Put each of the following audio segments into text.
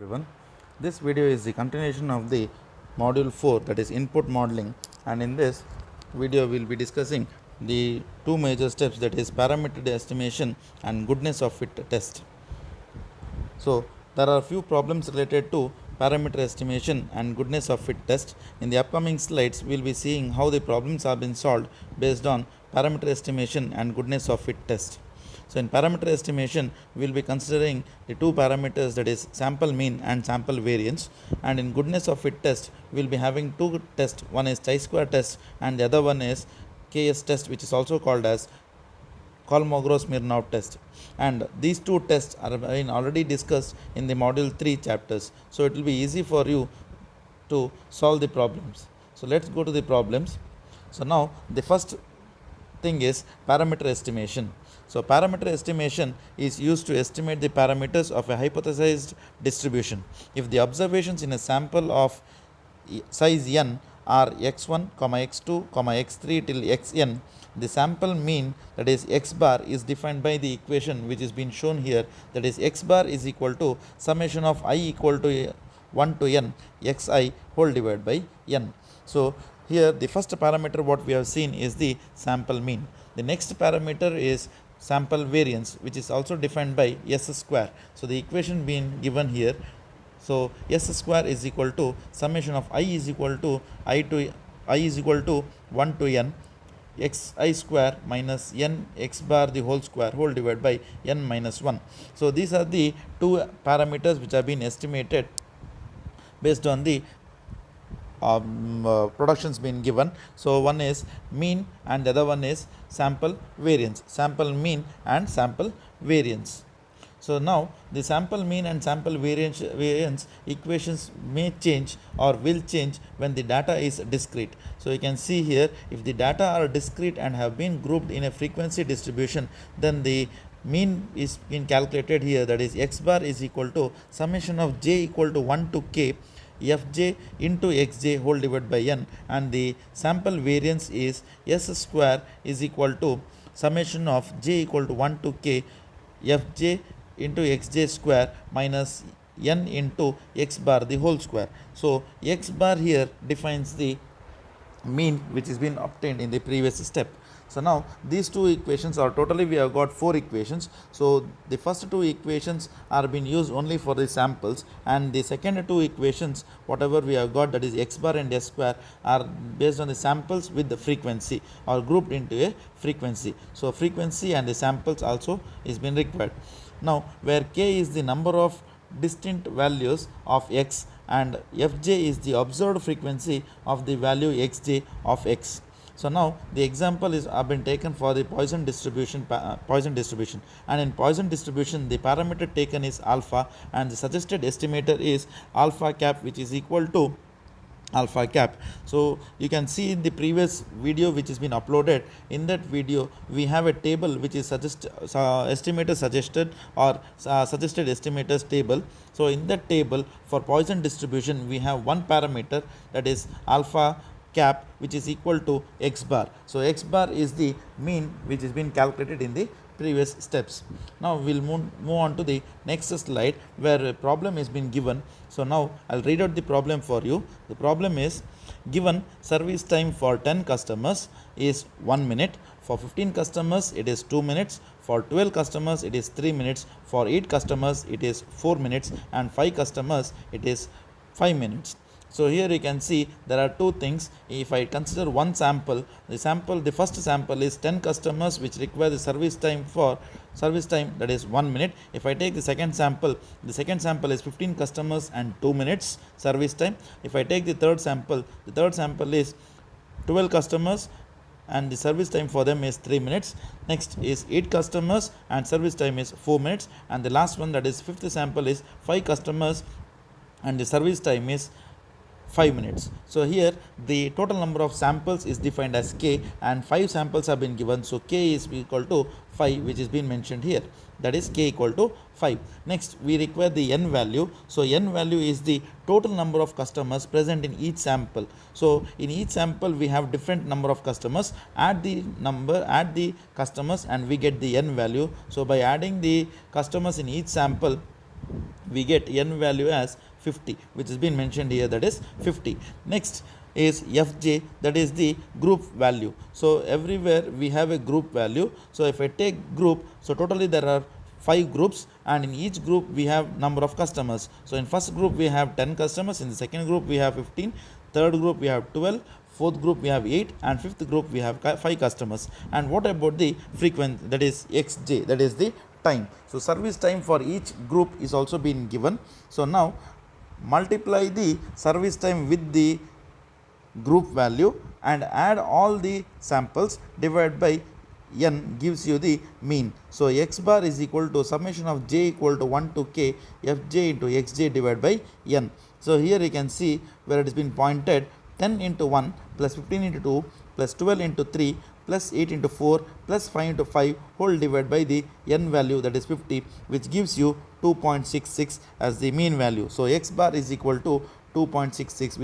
Everyone, this video is the continuation of the module 4, that is input modeling, and in this video we will be discussing the two major steps, that is parameter estimation and goodness of fit test. So there are a few problems related to parameter estimation and goodness of fit test. In the upcoming slides we will be seeing how the problems have been solved based on parameter estimation and goodness of fit test. So in parameter estimation, we will be considering the two parameters, that is sample mean and sample variance. And in goodness of fit test, we will be having two tests. One is chi-square test and the other one is KS test, which is also called as Kolmogorov-Smirnov test. And these two tests are already discussed in the module 3 chapters. So it will be easy for you to solve the problems. So let's go to the problems. So now the first thing is parameter estimation. So parameter estimation is used to estimate the parameters of a hypothesized distribution. If the observations in a sample of size n are x1, x2, x3 till xn, the sample mean, that is x bar, is defined by the equation which is being shown here, that is x bar is equal to summation of I equal to 1 to n xi whole divided by n. So here the first parameter what we have seen is the sample mean. The next parameter is sample variance, which is also defined by s square. So the equation being given here, so s square is equal to summation of I is equal to 1 to n xi square minus n x bar the whole square whole divided by n minus 1. So these are the two parameters which have been estimated based on the productions been given. So one is mean and the other one is sample variance, sample mean and sample variance. So now the sample mean and sample variance equations may change or will change when the data is discrete. So you can see here, if the data are discrete and have been grouped in a frequency distribution, then the mean is being calculated here, that is x bar is equal to summation of j equal to 1 to k fj into xj whole divided by n, and the sample variance is s square is equal to summation of j equal to 1 to k fj into xj square minus n into x bar the whole square. So x bar here defines the mean which is been obtained in the previous step. So now these two equations are totally, we have got four equations. So the first two equations are being used only for the samples, and the second two equations whatever we have got, that is x bar and s square, are based on the samples with the frequency or grouped into a frequency. So frequency and the samples also is been required. Now where k is the number of distinct values of x and fj is the observed frequency of the value xj of x. So now the example is have been taken for the Poisson distribution, and in Poisson distribution the parameter taken is alpha and the suggested estimator is alpha cap, which is equal to alpha cap. So you can see in the previous video which has been uploaded, in that video we have a table which is estimator suggested or suggested estimators table. So in that table for Poisson distribution we have one parameter, that is alpha cap, which is equal to x bar. So x bar is the mean which has been calculated in the previous steps. Now we'll move on to the next slide where a problem is been given. So now I'll read out the problem for you. The problem is given service time for 10 customers is 1 minute, for 15 customers it is 2 minutes, for 12 customers it is 3 minutes, for 8 customers it is 4 minutes, and 5 customers it is 5 minutes. So here you can see there are two things. If I consider one sample, the first sample is 10 customers which require the service time that is 1 minute. If I take the second sample is 15 customers and 2 minutes service time. If I take the third sample is 12 customers and the service time for them is 3 minutes. Next is 8 customers and service time is 4 minutes, and the last one, that is fifth sample, is 5 customers and the service time is 5 minutes. So here the total number of samples is defined as k, and 5 samples have been given. So k is equal to 5, which is been mentioned here, that is k equal to 5. Next we require the n value. So n value is the total number of customers present in each sample. So in each sample we have different number of customers. Add the customers and we get the n value. So by adding the customers in each sample, we get n value as 50, which has been mentioned here, that is 50. Next is fj, that is the group value. So everywhere we have a group value. So if I take group, so totally there are 5 groups, and in each group we have number of customers. So in first group we have 10 customers, in the second group we have 15, third group we have 12, fourth group we have 8, and fifth group we have 5 customers. And what about the frequency, that is xj, that is the time. So service time for each group is also been given. So now multiply the service time with the group value and add all the samples, divided by n gives you the mean. So x bar is equal to summation of j equal to 1 to k fj into xj divided by n. So here you can see where it has been pointed, 10 into 1 plus 15 into 2 plus 12 into 3 plus 8 into 4 plus 5 into 5 whole divided by the n value, that is 50, which gives you 2.66 as the mean value. So x bar is equal to 2.66,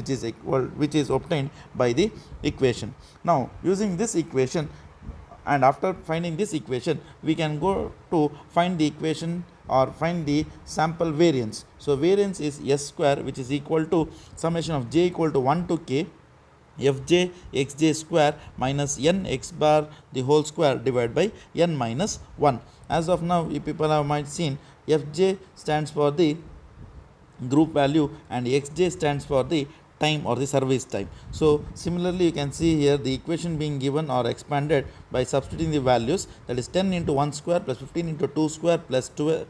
which is obtained by the equation. Now using this equation, and after finding this equation, we can go to find the equation or find the sample variance. So variance is s square, which is equal to summation of j equal to 1 to k fj xj square minus n x bar the whole square divided by n minus 1. As of now, you people have might seen fj stands for the group value and xj stands for the time or the service time. So similarly, you can see here the equation being given or expanded by substituting the values, that is 10 into 1 square plus 15 into 2 square plus 12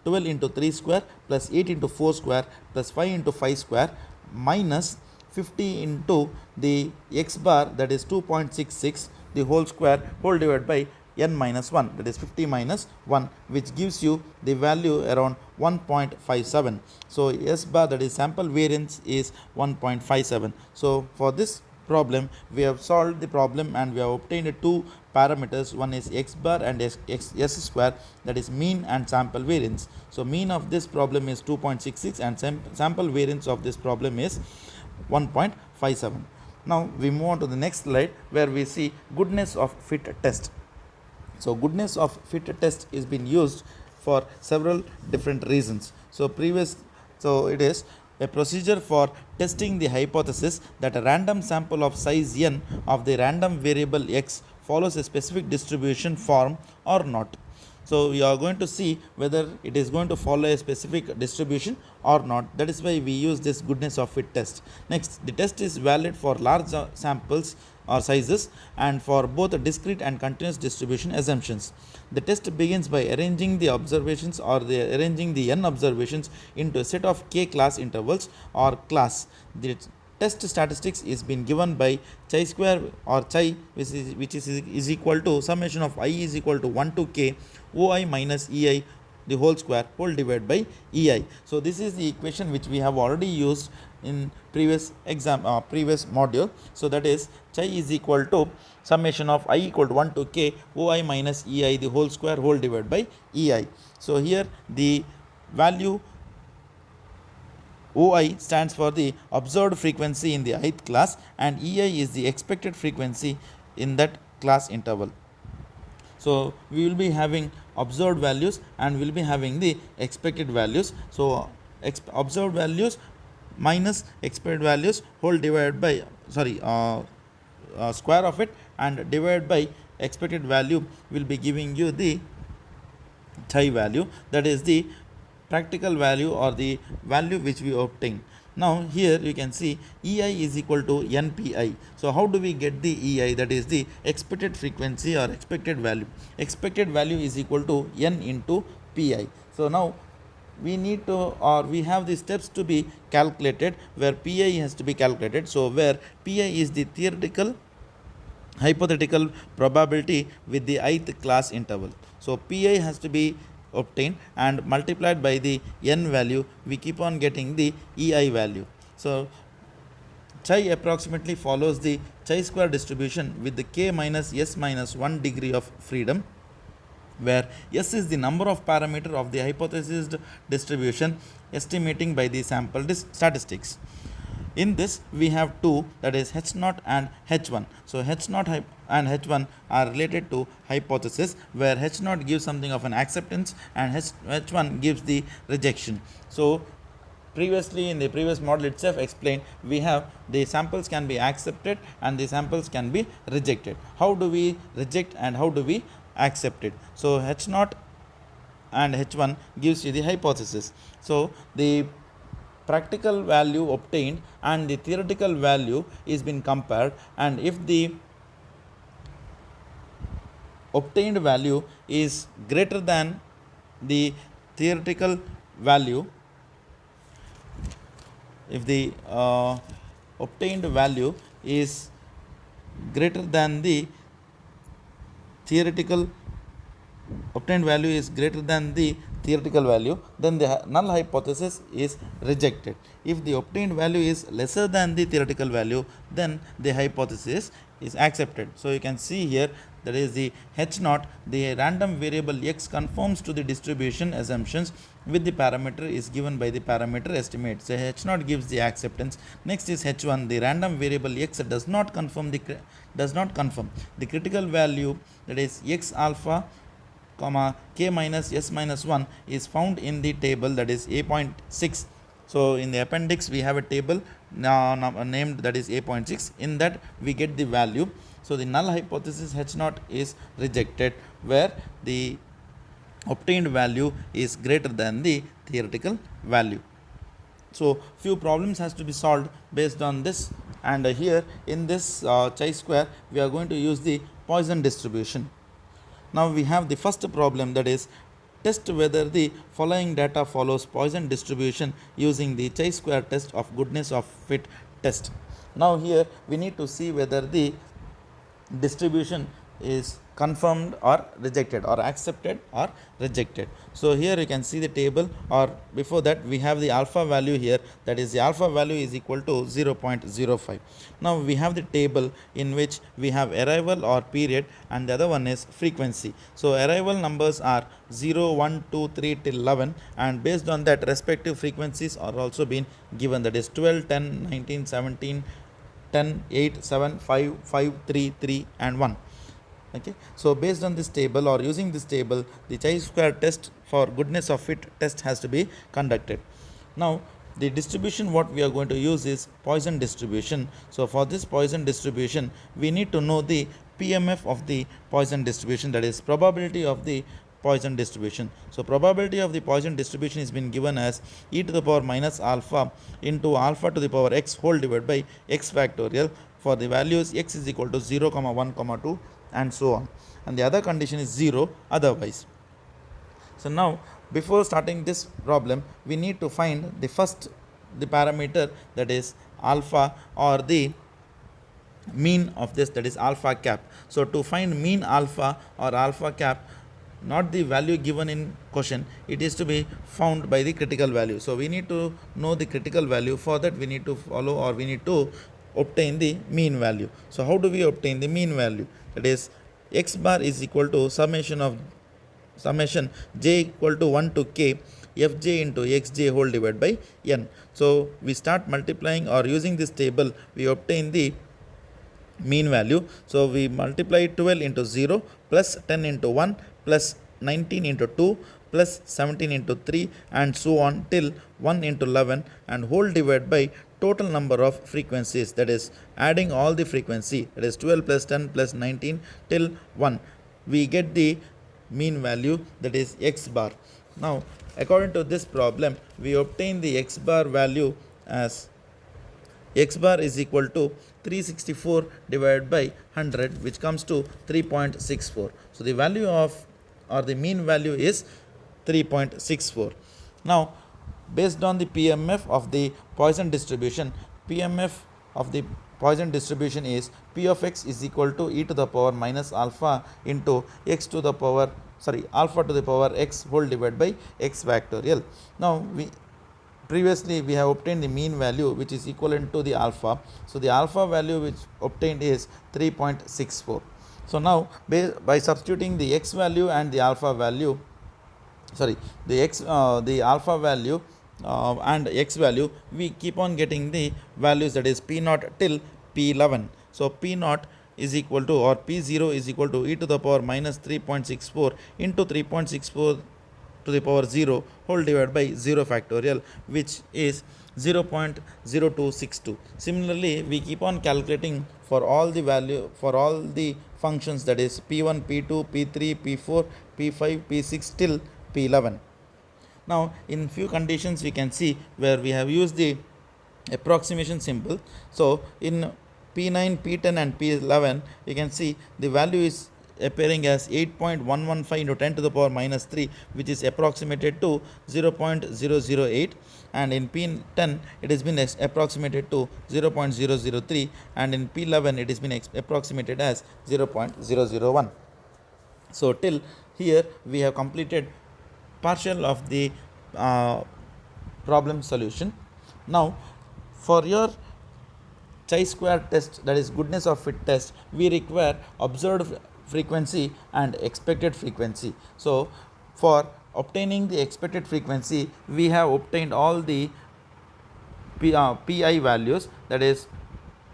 12 into 3 square plus 8 into 4 square plus 5 into 5 square minus 50 into the x bar, that is 2.66 the whole square whole divided by n minus 1, that is 50 minus 1, which gives you the value around 1.57. So s bar, that is sample variance, is 1.57. So for this problem we have solved the problem and we have obtained two parameters. One is x bar and s square, that is mean and sample variance. So mean of this problem is 2.66 and sample variance of this problem is 1.57. Now we move on to the next slide, where we see goodness of fit test. So goodness of fit test is being used for several different reasons. So it is a procedure for testing the hypothesis that a random sample of size n of the random variable x follows a specific distribution form or not. So we are going to see whether it is going to follow a specific distribution or not. That is why we use this goodness of fit test. Next, the test is valid for large samples or sizes and for both discrete and continuous distribution assumptions. The test begins by arranging the observations or arranging the n observations into a set of k class intervals or class. The test statistics is being given by chi square or chi, which is equal to summation of I is equal to 1 to k oi minus ei the whole square whole divided by ei. So this is the equation which we have already used in previous module. So that is chi is equal to summation of I equal to 1 to k oi minus ei the whole square whole divided by ei. So here the value OI stands for the observed frequency in the ith class and EI is the expected frequency in that class interval. So we will be having observed values and we will be having the expected values. So observed values minus expected values whole divided by square of it and divided by expected value will be giving you the chi value, that is the practical value or the value which we obtain. Now here you can see EI is equal to NPI. So how do we get the EI, that is the expected frequency or expected value? Expected value is equal to N into PI. So now we need to, or we have the steps to be calculated where PI has to be calculated. So where PI is the theoretical hypothetical probability with the ith class interval. So PI has to be obtained and multiplied by the n value, we keep on getting the EI value. So chi approximately follows the chi square distribution with the k minus s minus 1 degree of freedom, where s is the number of parameter of the hypothesized distribution estimating by the sample statistics. In this we have two, that is H0 and H1. So H0 and H1 are related to hypothesis, where H0 gives something of an acceptance and H1 gives the rejection. So previously in the previous model itself explained, we have the samples can be accepted and the samples can be rejected. How do we reject and how do we accept it? So H0 and H1 gives you the hypothesis. So the practical value obtained and the theoretical value is been compared, and if the obtained value is greater than the theoretical value, if the obtained value is greater than the theoretical obtained value is greater than the theoretical value, then the null hypothesis is rejected. If the obtained value is lesser than the theoretical value, then the hypothesis is accepted. So you can see here, that is the H0, the random variable x conforms to the distribution assumptions with the parameter is given by the parameter estimate. So H0 gives the acceptance. Next is H1, the random variable x does not conform the critical value, that is x alpha comma k minus s minus 1 is found in the table, that is A.6. So in the appendix we have a table named, that is A.6. In that we get the value. So the null hypothesis H0 is rejected, where the obtained value is greater than the theoretical value. So few problems has to be solved based on this, and here in this chi-square we are going to use the Poisson distribution. Now we have the first problem, that is test whether the following data follows Poisson distribution using the chi-square test of goodness of fit test. Now here we need to see whether the distribution is confirmed or rejected, or accepted or rejected. So here you can see the table, or before that we have the alpha value here, that is the alpha value is equal to 0.05. Now we have the table in which we have arrival or period, and the other one is frequency. So arrival numbers are 0, 1, 2, 3 till 11, and based on that respective frequencies are also been given, that is 12, 10, 19, 17, 10, 8, 7, 5, 5, 3, 3 and 1. Okay, so based on this table or using this table, the chi-square test for goodness of fit test has to be conducted. Now the distribution what we are going to use is Poisson distribution. So for this Poisson distribution we need to know the PMF of the Poisson distribution, that is probability of the Poisson distribution. So probability of the Poisson distribution is been given as e to the power minus alpha into alpha to the power x whole divided by x factorial for the values x is equal to 0, 1, 2 and so on, and the other condition is 0 otherwise. So now before starting this problem we need to find the parameter, that is alpha, or the mean of this, that is alpha cap. So to find mean alpha or alpha cap, not the value given in question, it is to be found by the critical value. So we need to know the critical value. For that we need to follow, or we need to obtain the mean value. So how do we obtain the mean value? That is x bar is equal to summation j equal to 1 to k fj into xj whole divided by n. So we start multiplying, or using this table we obtain the mean value. So we multiply 12 into 0 plus 10 into 1 plus 19 into 2 plus 17 into 3 and so on till 1 into 11 and whole divided by total number of frequencies, that is adding all the frequency, that is 12 plus 10 plus 19 till 1, we get the mean value, that is x bar. Now according to this problem we obtain the x bar value as x bar is equal to 364 divided by 100, which comes to 3.64. So the value of, or the mean value is 3.64. Now based on the PMF of the Poisson distribution, PMF of the Poisson distribution is P of x is equal to e to the power minus alpha into x to the power, alpha to the power x whole divided by x factorial. Now previously we have obtained the mean value which is equivalent to the alpha. So the alpha value which obtained is 3.64. So now by substituting the x value and the alpha value, the alpha value and x value, we keep on getting the values, that is p naught till p11. So p naught is equal to, or p0 is equal to e to the power minus 3.64 into 3.64 to the power 0 whole divided by 0 factorial, which is 0.0262. Similarly, we keep on calculating for all the value, for all the functions, that is p1, p2, p3, p4, p5, p6 till p11. Now in few conditions we can see where we have used the approximation symbol. So in p9, p10 and p11, you can see the value is appearing as 8.115 into 10 to the power minus 3, which is approximated to 0.008, and in p10 it has been approximated to 0.003, and in p11 it has been approximated as 0.001. So till here we have completed partial of the problem solution. Now for your chi-square test, that is goodness of fit test, we require observed frequency and expected frequency. So for obtaining the expected frequency, we have obtained all the pi values, that is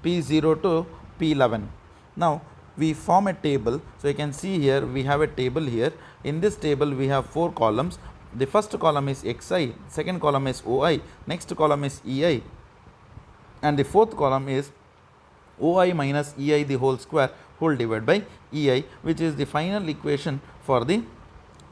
p0 to p11. Now we form a table. So you can see here we have a table here. In this table we have 4 columns. The first column is xi, second column is oi, next column is ei, and the fourth column is oi minus ei the whole square whole divided by ei, which is the final equation for the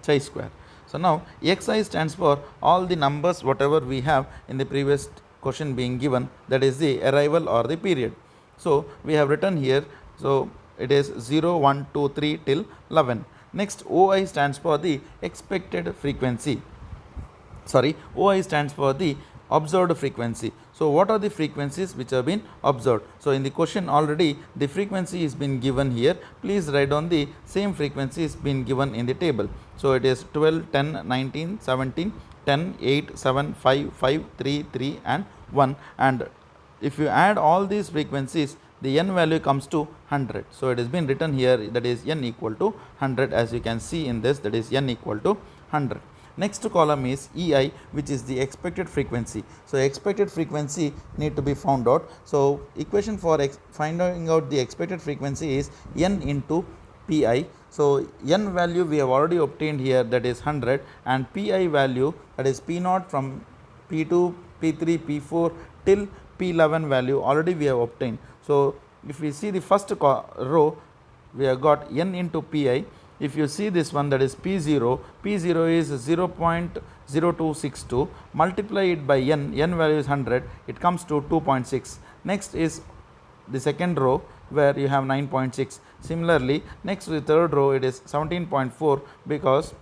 chi-square. So now xi stands for all the numbers whatever we have in the previous question being given, that is the arrival or the period. So we have written here, so it is 0, 1, 2, 3 till 11. Next oi stands for the expected frequency. OI stands for the observed frequency. So what are the frequencies which have been observed? So in the question already the frequency is been given here. Please write down the same frequency is been given in the table. So it is 12, 10, 19, 17, 10, 8, 7, 5, 5, 3, 3 and 1. And if you add all these frequencies, the n value comes to 100. So it has been written here, that is n equal to 100, as you can see in this, that is n equal to 100. Next column is ei, which is the expected frequency. So expected frequency need to be found out. So equation for finding out the expected frequency is n into pi. So n value we have already obtained here, that is 100, and pi value, that is p0 from p2, p3, p4 till p11 value already we have obtained. So if we see the first row, we have got n into pi. If you see this one, that is p0 is 0.0262, multiply it by n value is 100, it comes to 2.6. Next is the second row where you have 9.6. Similarly, next to the third row it is 17.4, because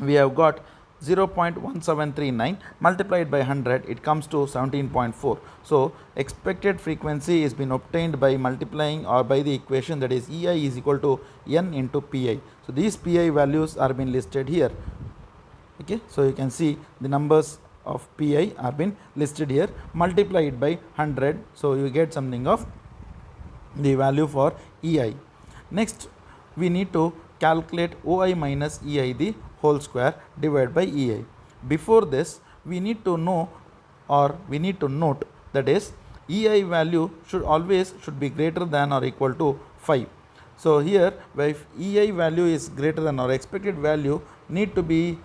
we have got 0.1739 multiplied by 100, it comes to 17.4. So expected frequency is been obtained by multiplying or by the equation, that is ei is equal to n into pi. So these pi values are been listed here. Okay, so you can see the numbers of pi are been listed here. Multiply it by 100, so you get something of the value for ei. Next we need to calculate oi minus ei the whole square divided by ei. Before this we need to know, or we need to note, that is ei value should be greater than or equal to 5. So here, if ei value is greater than, or expected value need to be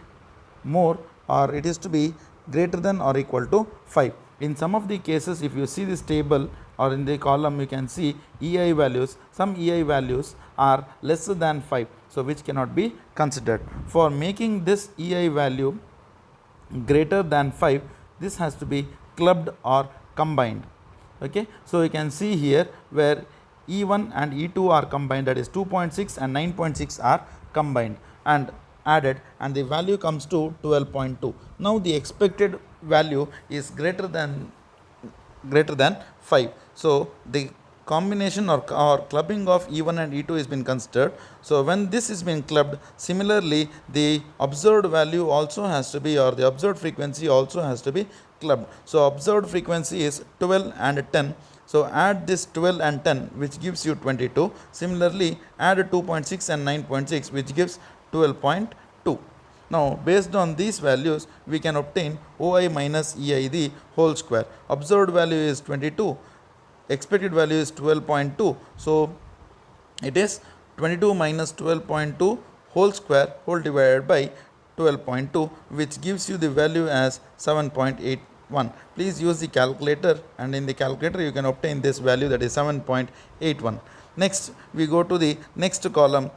more, or it is to be greater than or equal to 5. In some of the cases, if you see this table or in the column, you can see ei values, some ei values are lesser than 5, so which cannot be considered. For making this ei value greater than 5, this has to be clubbed or combined. Okay, so you can see here where e1 and e2 are combined, that is 2.6 and 9.6 are combined and added, and the value comes to 12.2. Now the expected value is greater than 5. So the combination or clubbing of e1 and e2 has been considered. So when this is been clubbed, similarly the observed value also has to be, or the observed frequency also has to be clubbed. So observed frequency is 12 and 10. So add this 12 and 10, which gives you 22. Similarly, add 2.6 and 9.6, which gives 12.2. Now based on these values we can obtain OI minus EI the whole square. Observed value is 22, expected value is 12.2, so it is 22 minus 12.2 whole square whole divided by 12.2, which gives you the value as 7.81. Please use the calculator, and in the calculator you can obtain this value, that is 7.81. Next we go to the next column.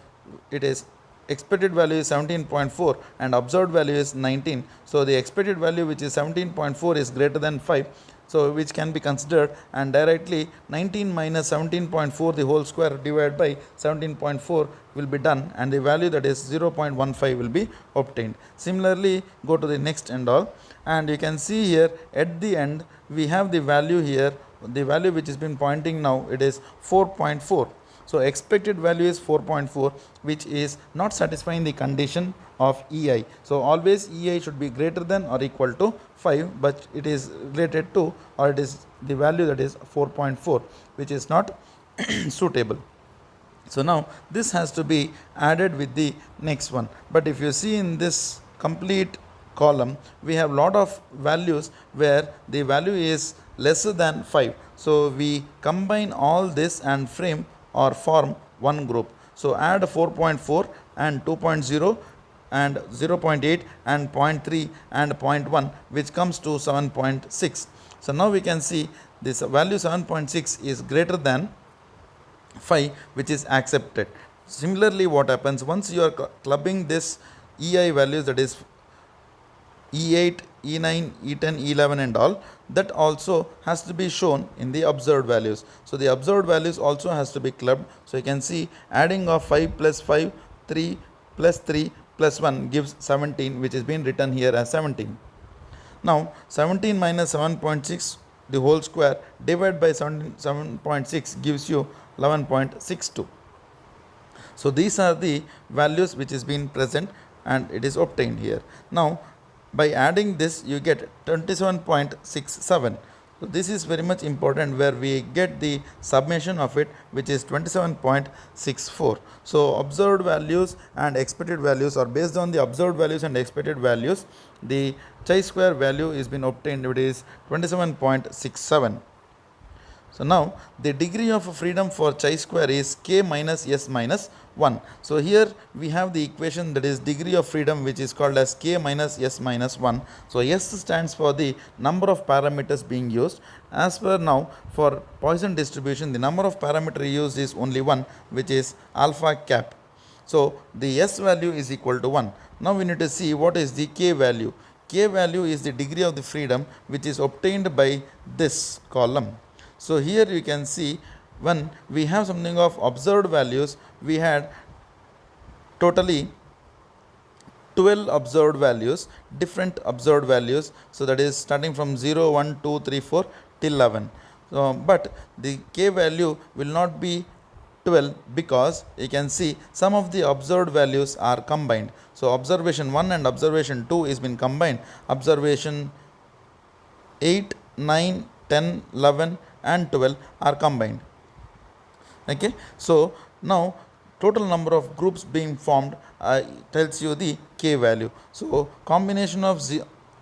It is expected value is 17.4 and observed value is 19. So the expected value, which is 17.4, is greater than 5, so which can be considered, and directly 19 minus 17.4 the whole square divided by 17.4 will be done, and the value, that is 0.15, will be obtained. Similarly, go to the next and all, and you can see here at the end we have the value here, the value which has been pointing now, it is 4.4. So expected value is 4.4, which is not satisfying the condition of EI. So always EI should be greater than or equal to 5, but it is related to, or it is the value, that is 4.4, which is not suitable. So now this has to be added with the next one. But if you see in this complete column, we have lot of values where the value is lesser than 5. So we combine all this and frame or form one group. So add 4.4 and 2.0 and 0.8 and 0.3 and 0.1, which comes to 7.6. So now we can see this value 7.6 is greater than 5, which is accepted. Similarly, what happens once you are clubbing this EI values, that is E8, E9, E10, E11 and all, that also has to be shown in the observed values. So the observed values also has to be clubbed. So you can see adding of 5 plus 5, 3 plus 3 plus 1 gives 17, which is being written here as 17. Now 17 minus 7.6 the whole square divided by 7.6 gives you 11.62. So these are the values which is being present and it is obtained here. Now by adding this you get 27.67. So this is very much important, where we get the summation of it, which is 27.64. So observed values and expected values, or based on the observed values and expected values, the chi-square value is been obtained, it is 27.67. So now the degree of freedom for chi-square is k minus s minus 1. So here we have the equation, that is degree of freedom, which is called as k minus s minus 1. So s stands for the number of parameters being used. As per now, for Poisson distribution, the number of parameter used is only one, which is alpha cap. So the s value is equal to 1. Now we need to see what is the k value. K value is the degree of the freedom which is obtained by this column. So here you can see, when we have something of observed values, we had totally 12 observed values, different observed values. So that is starting from 0, 1, 2, 3, 4 till 11. But the k value will not be 12, because you can see some of the observed values are combined. So observation 1 and observation 2 is been combined. Observation 8, 9, 10, 11 and 12 are combined. Okay, so now total number of groups being formed tells you the k value. So combination of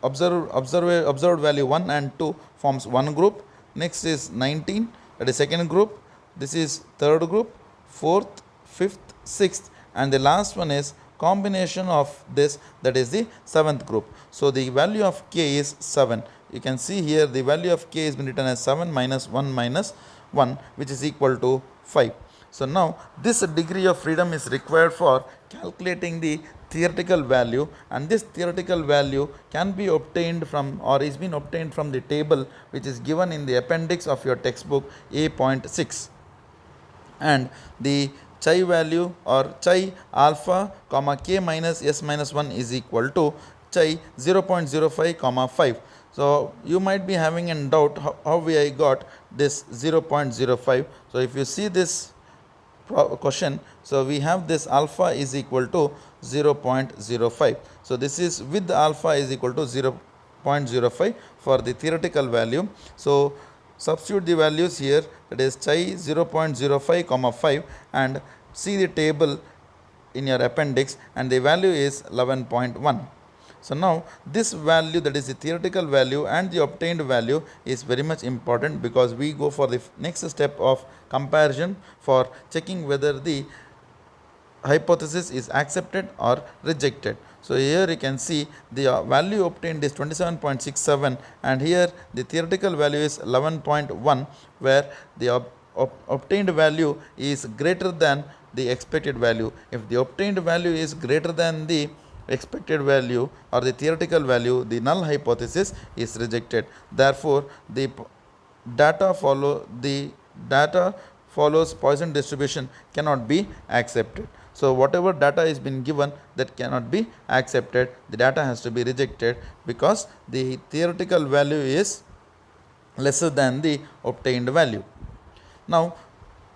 observed value 1 and 2 forms one group. Next is 19, that is second group. This is third group, fourth, fifth, sixth, and the last one is combination of this, that is the seventh group. So the value of k is 7. You can see here the value of k is been written as 7 minus 1 minus 1, which is equal to 5. So now this degree of freedom is required for calculating the theoretical value, and this theoretical value can be obtained from, or is been obtained from, the table which is given in the appendix of your textbook A.6. And the chi value, or chi alpha comma k minus s minus 1 is equal to chi 0.05 comma 5. So you might be having a doubt how I got this 0.05. So if you see this question, so we have this alpha is equal to 0.05. So this is with alpha is equal to 0.05 for the theoretical value. So substitute the values here, that is chi 0.05 comma 5, and see the table in your appendix, and the value is 11.1. So now this value, that is the theoretical value and the obtained value, is very much important, because we go for the next step of comparison for checking whether the hypothesis is accepted or rejected. So here you can see the value obtained is 27.67, and here the theoretical value is 11.1, where the obtained value is greater than the expected value. If the obtained value is greater than the expected value or the theoretical value, the null hypothesis is rejected. Therefore, the data follows Poisson distribution cannot be accepted. So whatever data is been given that cannot be accepted, the data has to be rejected, because the theoretical value is lesser than the obtained value. Now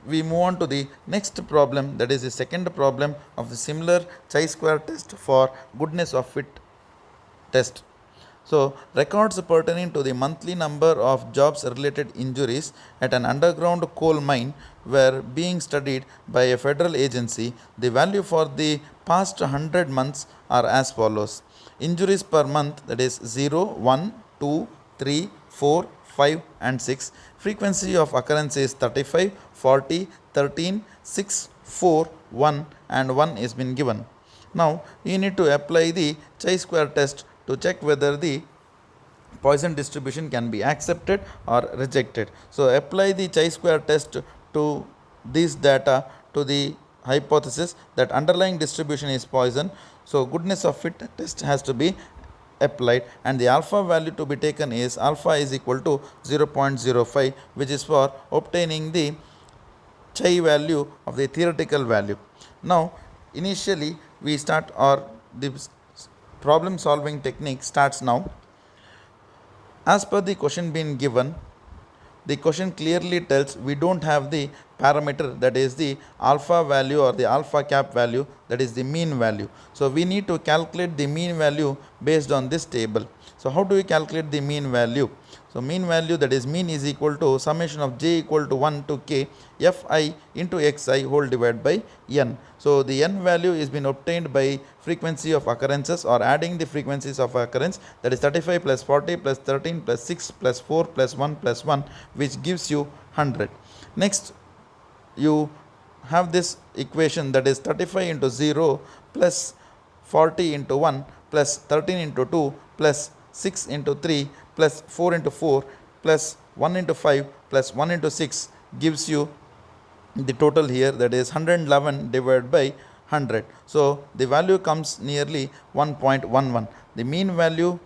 we move on to the next problem, that is the second problem of the similar chi-square test for goodness of fit test. So records pertaining to the monthly number of jobs related injuries at an underground coal mine were being studied by a federal agency. The value for the past 100 months are as follows. Injuries per month, that is 0, 1, 2, 3, 4, 5 and 6. Frequency of occurrence is 35, 40, 13, 6, 4, 1 and 1 is been given. Now you need to apply the chi-square test to check whether the Poisson distribution can be accepted or rejected. So apply the chi-square test to this data to the hypothesis that underlying distribution is Poisson. So goodness of fit test has to be applied, and the alpha value to be taken is alpha is equal to 0.05, which is for obtaining the chi value of the theoretical value. Now initially we start, or the problem solving technique starts now. As per the question being given, the question clearly tells we don't have the parameter, that is the alpha value or the alpha cap value, that is the mean value. So we need to calculate the mean value based on this table. So how do we calculate the mean value? So mean value, that is mean, is equal to summation of j equal to 1 to k fi into xi whole divided by n. So the n value is been obtained by frequency of occurrences, or adding the frequencies of occurrence, that is 35 plus 40 plus 13 plus 6 plus 4 plus 1 plus 1, which gives you 100. Next you have this equation, that is 35 into 0 plus 40 into 1 plus 13 into 2 plus 6 into 3 plus 4 into 4 plus 1 into 5 plus 1 into 6 gives you the total here, that is 111 divided by 100. So the value comes nearly 1.11. The mean value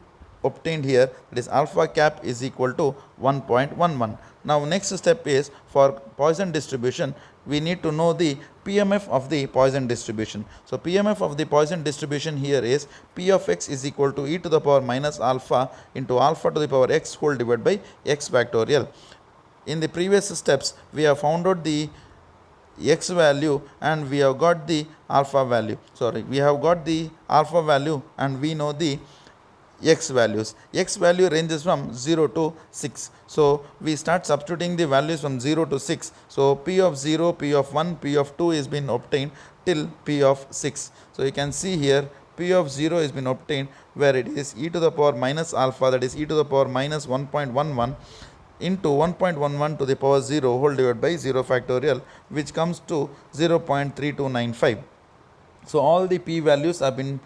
obtained here, that is alpha cap, is equal to 1.11. Now next step is for Poisson distribution. We need to know the PMF of the Poisson distribution. So PMF of the Poisson distribution here is P of x is equal to e to the power minus alpha into alpha to the power x whole divided by x factorial. In the previous steps we have found out the x value and we have got the alpha value. We have got the alpha value and we know the x values. X value ranges from 0 to 6. So we start substituting the values from 0 to 6. So p of 0, p of 1, p of 2 is been obtained till p of 6. So you can see here p of 0 has been obtained, where it is e to the power minus alpha, that is e to the power minus 1.11 into 1.11 to the power 0 whole divided by 0 factorial, which comes to 0.3295. So all the p values have been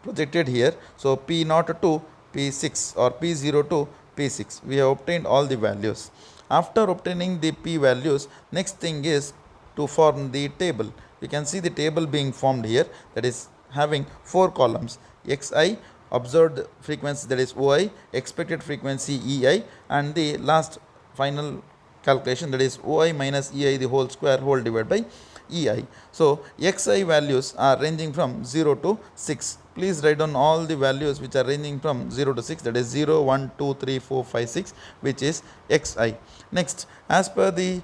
projected here. So p0 to p6 or p0 to p6, we have obtained all the values. After obtaining the p values, next thing is to form the table. You can see the table being formed here, that is having 4 columns: xi, observed frequency, that is OI, expected frequency EI, and the last final calculation, that is OI minus EI the whole square whole divided by EI. So xi values are ranging from 0 to 6. Please write down all the values which are ranging from 0 to 6, that is 0, 1, 2, 3, 4, 5, 6, which is xi. Next, as per the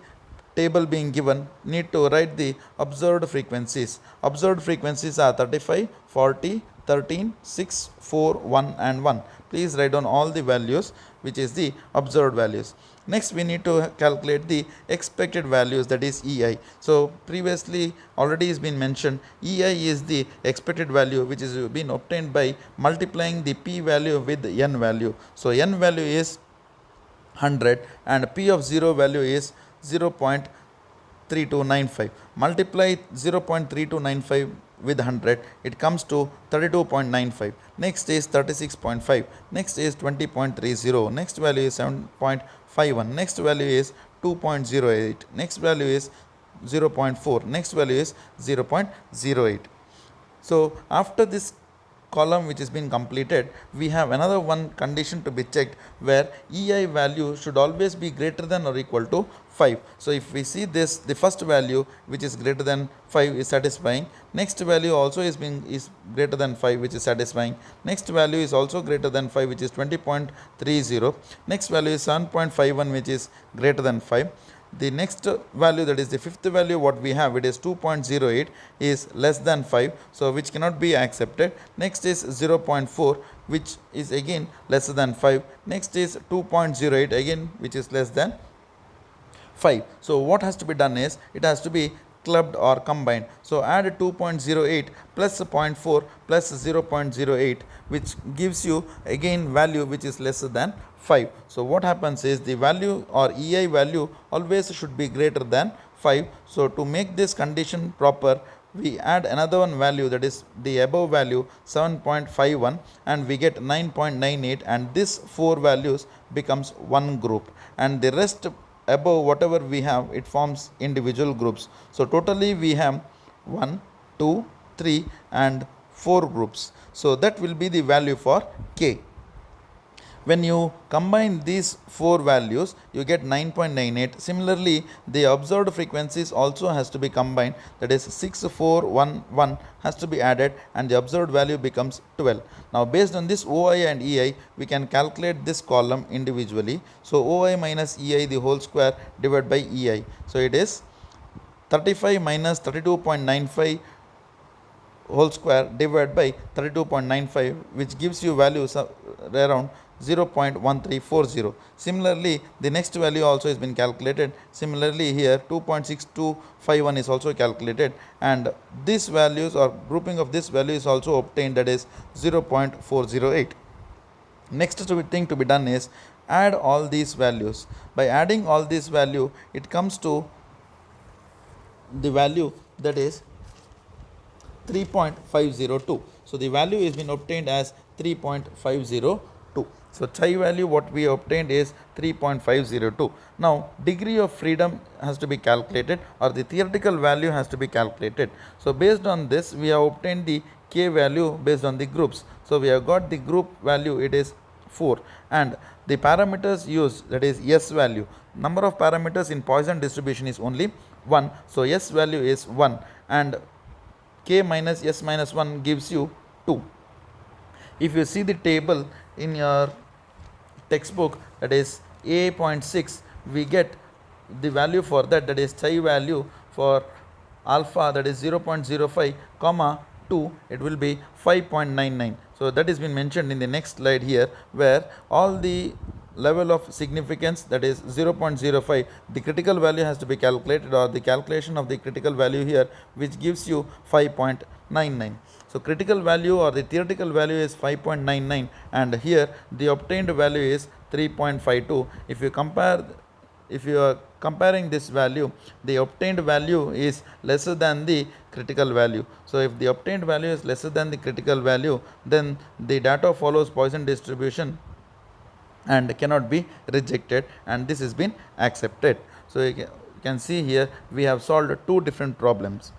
table being given, need to write the observed frequencies. Observed frequencies are 35, 40, 13, 6, 4, 1 and 1. please write down all the values which is the observed values. Next we need to calculate the expected values, that is EI. So previously already has been mentioned, EI is the expected value which is been obtained by multiplying the p value with n value. So n value is 100 and p of 0 value is 0.3295. Multiply 0.3295 with 100, it comes to 32.95. Next is 36.5. Next is 20.30. Next value is 7.51. Next value is 2.08. Next value is 0.4. Next value is 0.08. So after this column which has been completed, we have another one condition to be checked, where EI value should always be greater than or equal to 5. So if we see this, the first value which is greater than 5 is satisfying. Next value also is greater than 5, which is satisfying. Next value is also greater than 5, which is 20.30. Next value is 7.51, which is greater than 5. The next value, that is the fifth value what we have, it is 2.08, is less than 5, so which cannot be accepted. Next is 0.4, which is again lesser than 5. Next is 2.08, again which is less than 5. So what has to be done is, it has to be clubbed or combined. So add 2.08 plus 0.4 plus 0.08, which gives you again value which is lesser than 5. So what happens is, the value or EI value always should be greater than 5. So to make this condition proper, we add another one value, that is the above value 7.51, and we get 9.98, and this four values becomes one group, and the rest above whatever we have, it forms individual groups. So totally we have 1, 2, 3 and 4 groups. So that will be the value for K. When you combine these four values, you get 9.98. Similarly, the observed frequencies also has to be combined, that is 6411 has to be added, and the observed value becomes 12. Now based on this OI and EI, we can calculate this column individually. So OI minus EI the whole square divided by EI. So it is 35 minus 32.95 whole square divided by 32.95, which gives you values around 0.1340. Similarly, the next value also has been calculated. Similarly, here 2.6251 is also calculated, and these values or grouping of this value is also obtained, that is 0.408. Next thing to be done is add all these values. By adding all these value, it comes to the value, that is 3.502. So the value has been obtained as 3.502. So chi value what we obtained is 3.502. Now degree of freedom has to be calculated, or the theoretical value has to be calculated. So based on this, we have obtained the K value based on the groups. So we have got the group value, it is 4, and the parameters used, that is S value. Number of parameters in Poisson distribution is only 1. So S value is 1, and K minus S minus 1 gives you 2. If you see the table in your textbook, that is A.6, we get the value for that, that is chi value for alpha, that is 0.05 comma 2, it will be 5.99. So that has been mentioned in the next slide here, where all the level of significance, that is 0.05, the critical value has to be calculated, or the calculation of the critical value here, which gives you 5.99. So critical value or the theoretical value is 5.99, and here the obtained value is 3.52. If you are comparing this value, the obtained value is lesser than the critical value. So if the obtained value is lesser than the critical value, then the data follows Poisson distribution and cannot be rejected, and this has been accepted. So you can see here we have solved two different problems.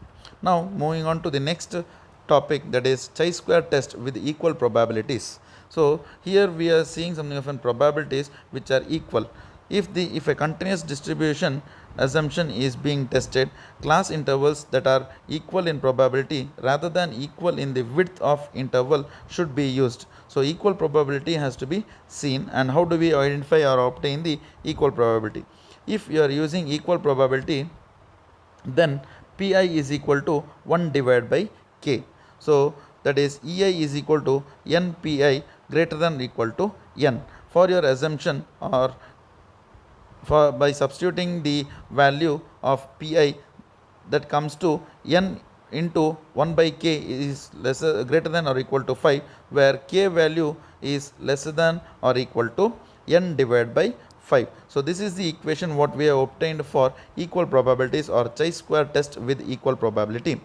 Now moving on to the next topic, that is chi-square test with equal probabilities. So here we are seeing something of probabilities which are equal. If a continuous distribution assumption is being tested, class intervals that are equal in probability rather than equal in the width of interval should be used. So equal probability has to be seen, and how do we identify or obtain the equal probability? If you are using equal probability, then Pi is equal to 1 divided by K. So that is EI is equal to NPI greater than or equal to n. For your assumption, or for by substituting the value of pi, that comes to n into 1 by k is greater than or equal to 5, where k value is lesser than or equal to n divided by 5. So this is the equation what we have obtained for equal probabilities or chi-square test with equal probability.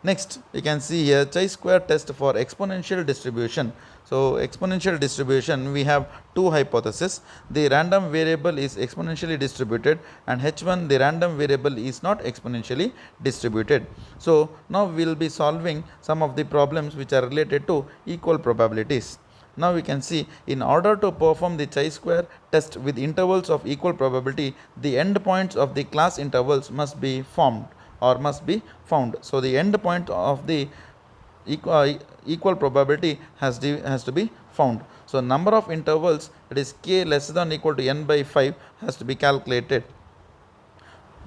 Next, you can see here chi-square test for exponential distribution. So exponential distribution, we have two hypotheses. The random variable is exponentially distributed, and h1, the random variable, is not exponentially distributed. So now we will be solving some of the problems which are related to equal probabilities. Now we can see, in order to perform the chi-square test with intervals of equal probability, the endpoints of the class intervals must be formed or must be found. So the endpoint of the equal probability has to be found. So number of intervals, that is k less than or equal to n by 5, has to be calculated.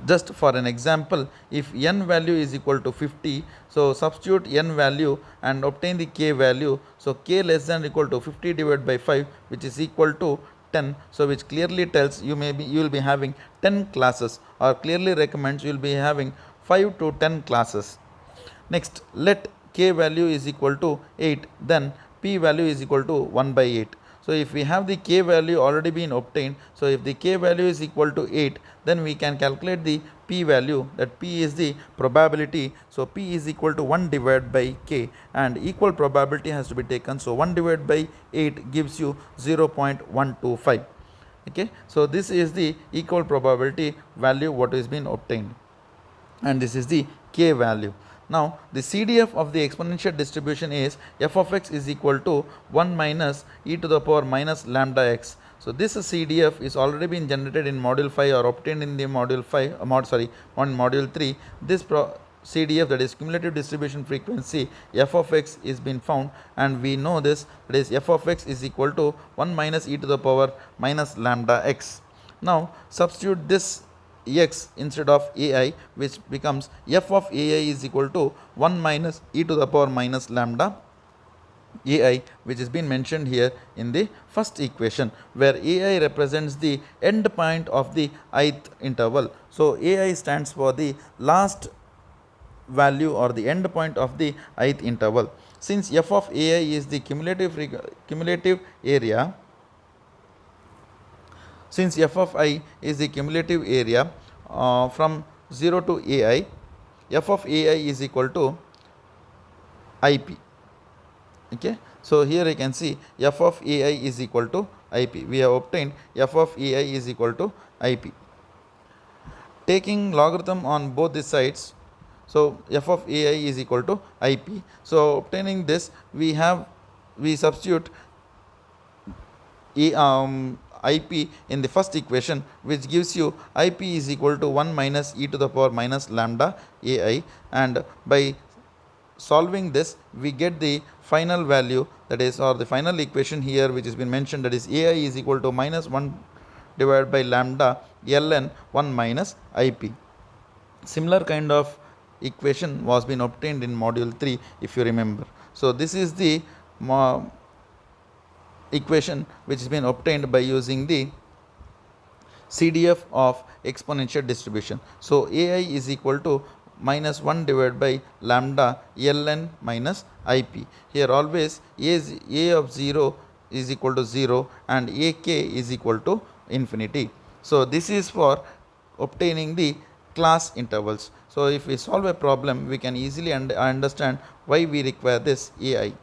Just for an example, if n value is equal to 50, so substitute n value and obtain the k value. So k less than or equal to 50 divided by 5, which is equal to 10. So which clearly tells you will be having 10 classes, or clearly recommends you will be having 5 to 10 classes. Next, let k value is equal to 8, then p value is equal to 1 by 8. So if we have the k value already been obtained, so if the k value is equal to 8, then we can calculate the p value, that p is the probability. So p is equal to 1 divided by k, and equal probability has to be taken. So 1 divided by 8 gives you 0.125. Okay, so this is the equal probability value what is been obtained, and this is the k value. Now the CDF of the exponential distribution is f of x is equal to 1 minus e to the power minus lambda x. So this CDF is already been generated in module 5 or obtained in the module 5 on module 3. This CDF, that is cumulative distribution frequency, f of x, is been found, and we know this, that is f of x is equal to 1 minus e to the power minus lambda x. Now substitute this x instead of ai, which becomes f of ai is equal to 1 minus e to the power minus lambda ai, which has been mentioned here in the first equation, where ai represents the end point of the ith interval. So ai stands for the last value or the end point of the ith interval. Since f of ai is the cumulative area, since f of I is the cumulative area from 0 to ai, f of ai is equal to ip. Okay, so here you can see f of ai is equal to ip. We have obtained f of ai is equal to ip. Taking logarithm on both the sides, so f of ai is equal to ip. So obtaining this, we substitute ip in the first equation, which gives you ip is equal to 1 minus e to the power minus lambda ai, and by solving this we get the final value, that is, or the final equation here which has been mentioned, that is ai is equal to minus 1 divided by lambda ln 1 minus ip. Similar kind of equation was been obtained in module 3, if you remember. So this is the equation which has been obtained by using the CDF of exponential distribution. So ai is equal to minus 1 divided by lambda ln minus ip. Here always a of 0 is equal to 0 and ak is equal to infinity. So this is for obtaining the class intervals. So if we solve a problem, we can easily understand why we require this ai.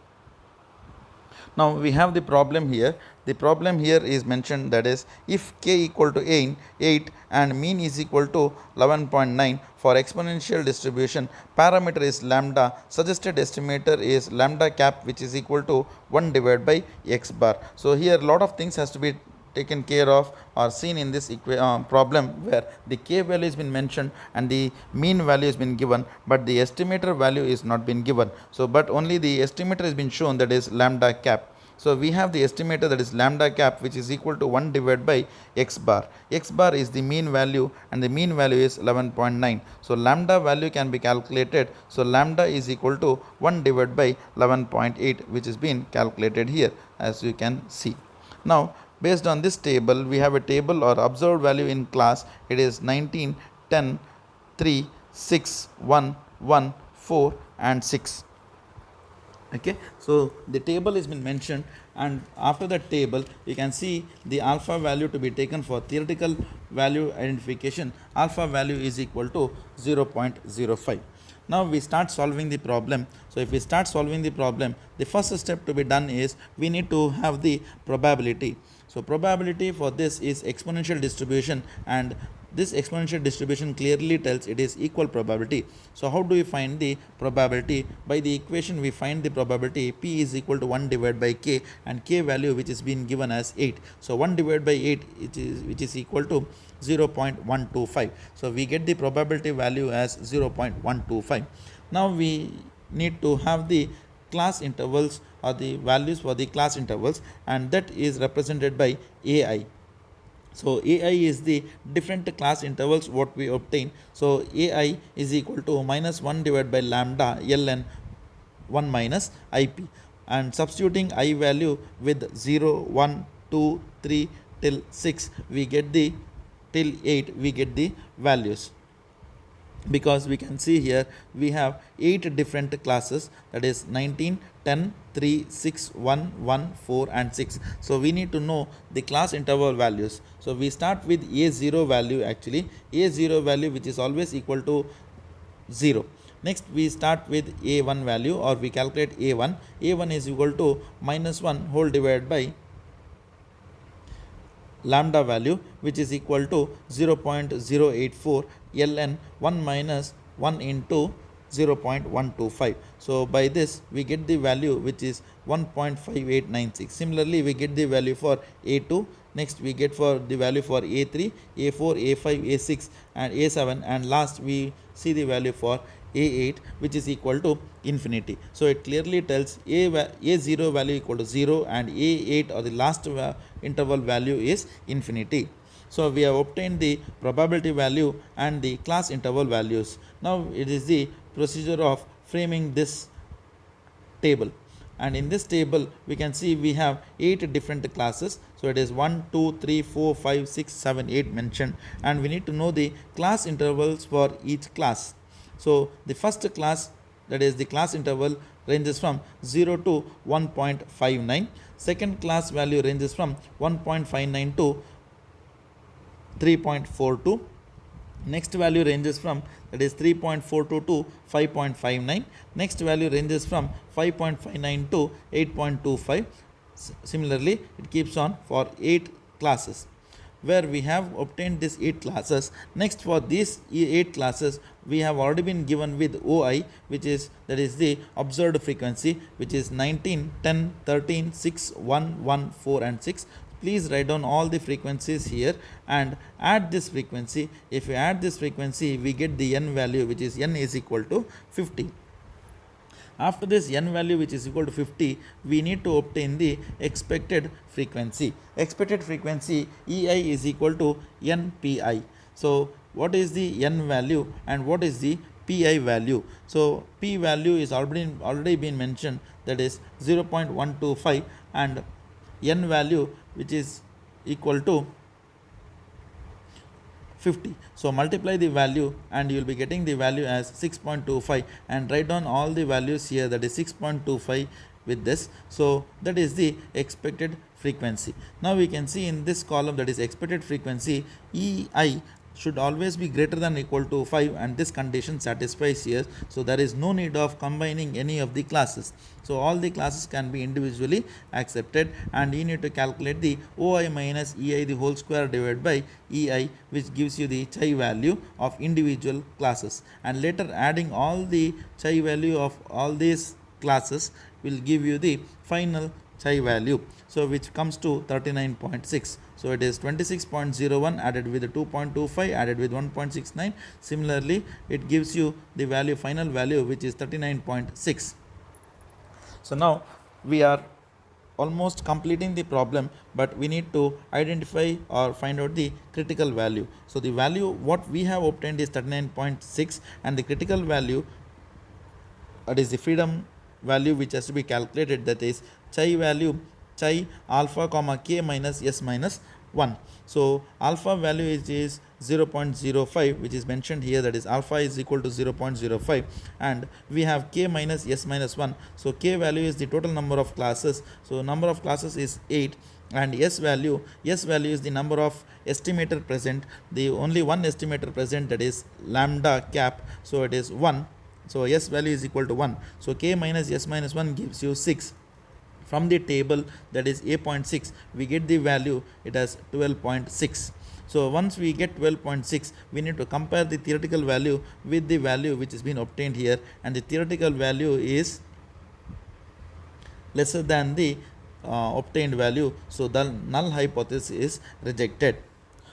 Now we have the problem here. The problem here is mentioned, that is, if k equal to 8 and mean is equal to 11.9 for exponential distribution, parameter is lambda, suggested estimator is lambda cap, which is equal to 1 divided by x bar. So here a lot of things has to be taken care of or seen in this problem, where the k value has been mentioned and the mean value has been given, but the estimator value is not been given. So but only the estimator has been shown, that is lambda cap. So we have the estimator, that is lambda cap, which is equal to 1 divided by x bar. X bar is the mean value and the mean value is 11.9. So lambda value can be calculated. So lambda is equal to 1 divided by 11.8, which is being calculated here. as you can see. Now based on this table, we have a table or observed value in class. It is 19, 10, 3, 6, 1, 1, 4 and 6. Okay, so the table has been mentioned, and after that table you can see the alpha value to be taken for theoretical value identification. Alpha value is equal to 0.05. Now we start solving the problem. So if we start solving the problem, the first step to be done is we need to have the probability. So probability for this is exponential distribution, and this exponential distribution clearly tells it is equal probability. So how do we find the probability? By the equation we find the probability P is equal to 1 divided by K, and K value which is being given as 8. So 1 divided by 8 which is equal to 0.125. So we get the probability value as 0.125. Now we need to have the class intervals or the values for the class intervals, and that is represented by AI. So AI is the different class intervals what we obtain. So AI is equal to minus 1 divided by lambda ln 1 minus IP, and substituting I value with 0, 1, 2, 3 till 6, we get the till 8 we get the values, because we can see here we have 8 different classes, that is 19, 10, 3, 6, 1, 1, 4 and 6. So we need to know the class interval values. So we start with A0 value, actually A0 value which is always equal to 0. Next we start with A1 value, or we calculate A1. A1 is equal to minus 1 whole divided by lambda value which is equal to 0.084 ln 1 minus 1 into 0.125. So by this we get the value which is 1.5896. Similarly we get the value for A2. Next we get for the value for A3, A4, A5, A6 and A7, and last we see the value for A8 which is equal to infinity. So it clearly tells A0 value equal to 0 and A8 or the last interval value is infinity. So we have obtained the probability value and the class interval values. Now it is the procedure of framing this table, and in this table we can see we have 8 different classes. So it is 1, 2, 3, 4, 5, 6, 7, 8 mentioned, and we need to know the class intervals for each class. So the first class, that is the class interval, ranges from 0 to 1.59. Second class value ranges from 1.59 to 3.42. Next value ranges from, that is 3.42 to 5.59. Next value ranges from 5.59 to 8.25. Similarly it keeps on for 8 classes, where we have obtained these 8 classes. Next for these 8 classes we have already been given with OI, which is, that is the observed frequency, which is 19, 10, 13, 6, 1, 1, 4 and 6. Please write down all the frequencies here and add this frequency. If we add this frequency we get the n value, which is n is equal to 50. After this n value which is equal to 50, we need to obtain the expected frequency. Expected frequency EI is equal to NPI. So what is the n value and what is the Pi value? So P value is already been mentioned, that is 0.125, and n value which is equal to 50. So multiply the value and you will be getting the value as 6.25, and write down all the values here, that is 6.25 with this. So that is the expected frequency. Now we can see in this column, that is expected frequency, EI should always be greater than or equal to 5, and this condition satisfies here. So there is no need of combining any of the classes. So all the classes can be individually accepted, and you need to calculate the OI minus EI the whole square divided by EI, which gives you the chi value of individual classes, and later adding all the chi value of all these classes will give you the final chi value, so which comes to 39.6. So it is 26.01 added with 2.25 added with 1.69. Similarly it gives you the value, final value, which is 39.6. So now we are almost completing the problem, but we need to identify or find out the critical value. So the value what we have obtained is 39.6, and the critical value, that is the freedom value which has to be calculated, that is chi value chi alpha comma k minus s minus 1. So alpha value is 0.05, which is mentioned here, that is alpha is equal to 0.05, and we have k minus s minus 1. So k value is the total number of classes, so number of classes is 8, and s value is the number of estimator present, the only one estimator present, that is lambda cap, so it is 1. So s value is equal to 1. So k minus s minus 1 gives you 6. From the table, that is 8.6, we get the value, it has 12.6. So once we get 12.6, we need to compare the theoretical value with the value which has been obtained here, and the theoretical value is lesser than the obtained value, so the null hypothesis is rejected.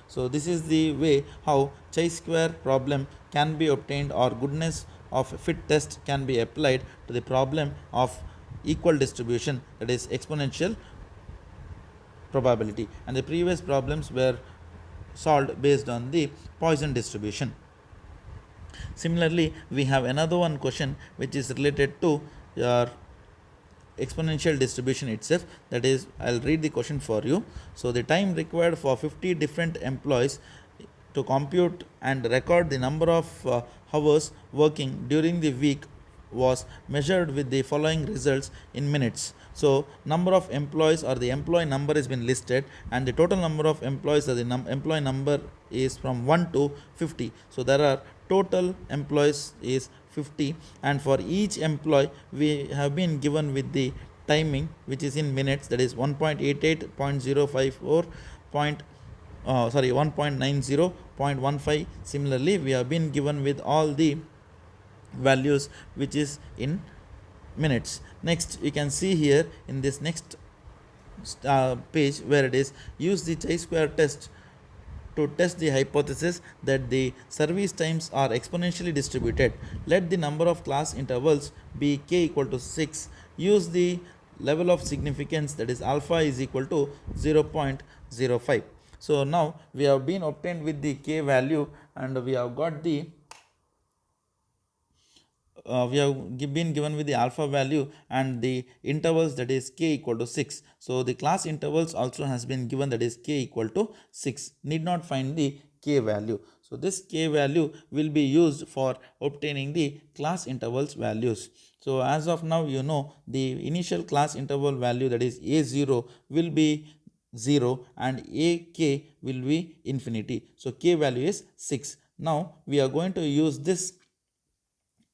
So this is the way how chi-square problem can be obtained, or goodness of fit test can be applied to the problem of equal distribution, that is exponential probability, and the previous problems were solved based on the Poisson distribution. Similarly, we have another one question which is related to your exponential distribution itself, that is, I'll read the question for you. So the time required for 50 different employees to compute and record the number of hours working during the week was measured with the following results in minutes. So number of employees, or the employee number, has been listed, and the total number of employees, or the employee number, is from 1 to 50. So there are total employees is 50, and for each employee we have been given with the timing which is in minutes, that is 1.88.054 1.90.15. Similarly, we have been given with all the values which is in minutes. Next, you can see here in this next page, where it is use the chi-square test to test the hypothesis that the service times are exponentially distributed. Let the number of class intervals be k equal to 6. Use the level of significance, that is alpha is equal to 0.05. So now we have been obtained with the k value, and we have got the we have been given with the alpha value and the intervals, that is k equal to 6. So the class intervals also has been given, that is k equal to 6. Need not find the k value. So this k value will be used for obtaining the class intervals values. So as of now, you know the initial class interval value, that is a0, will be 0 and ak will be infinity. So k value is 6. Now we are going to use this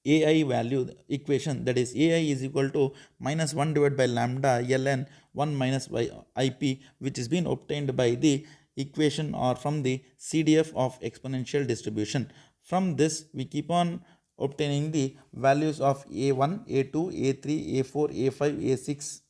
ai value equation, that is ai is equal to minus 1 divided by lambda ln 1 minus by ip, which is been obtained by the equation, or from the cdf of exponential distribution. From this we keep on obtaining the values of a1, a2, a3, a4, a5, a6.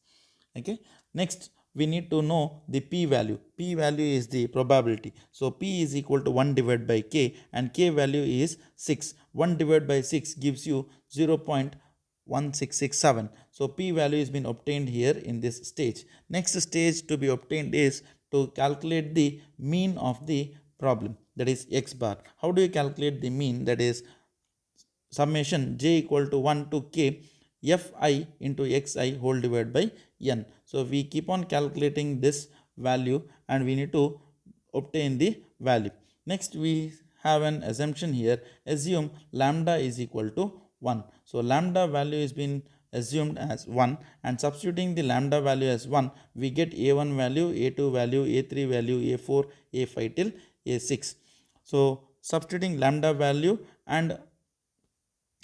Okay, next we need to know the p value. P value is the probability. So p is equal to 1 divided by k, and k value is 6. 1 divided by 6 gives you 0.1667. So p value has been obtained here in this stage. Next stage to be obtained is to calculate the mean of the problem, that is x bar. How do you calculate the mean? That is summation j equal to 1 to k fi into xi whole divided by n. So we keep on calculating this value, and we need to obtain the value. Next, we have an assumption here. Assume lambda is equal to 1. So lambda value is been assumed as 1, and substituting the lambda value as 1, we get a1 value, a2 value, a3 value, a4, a5 till a6. So substituting lambda value and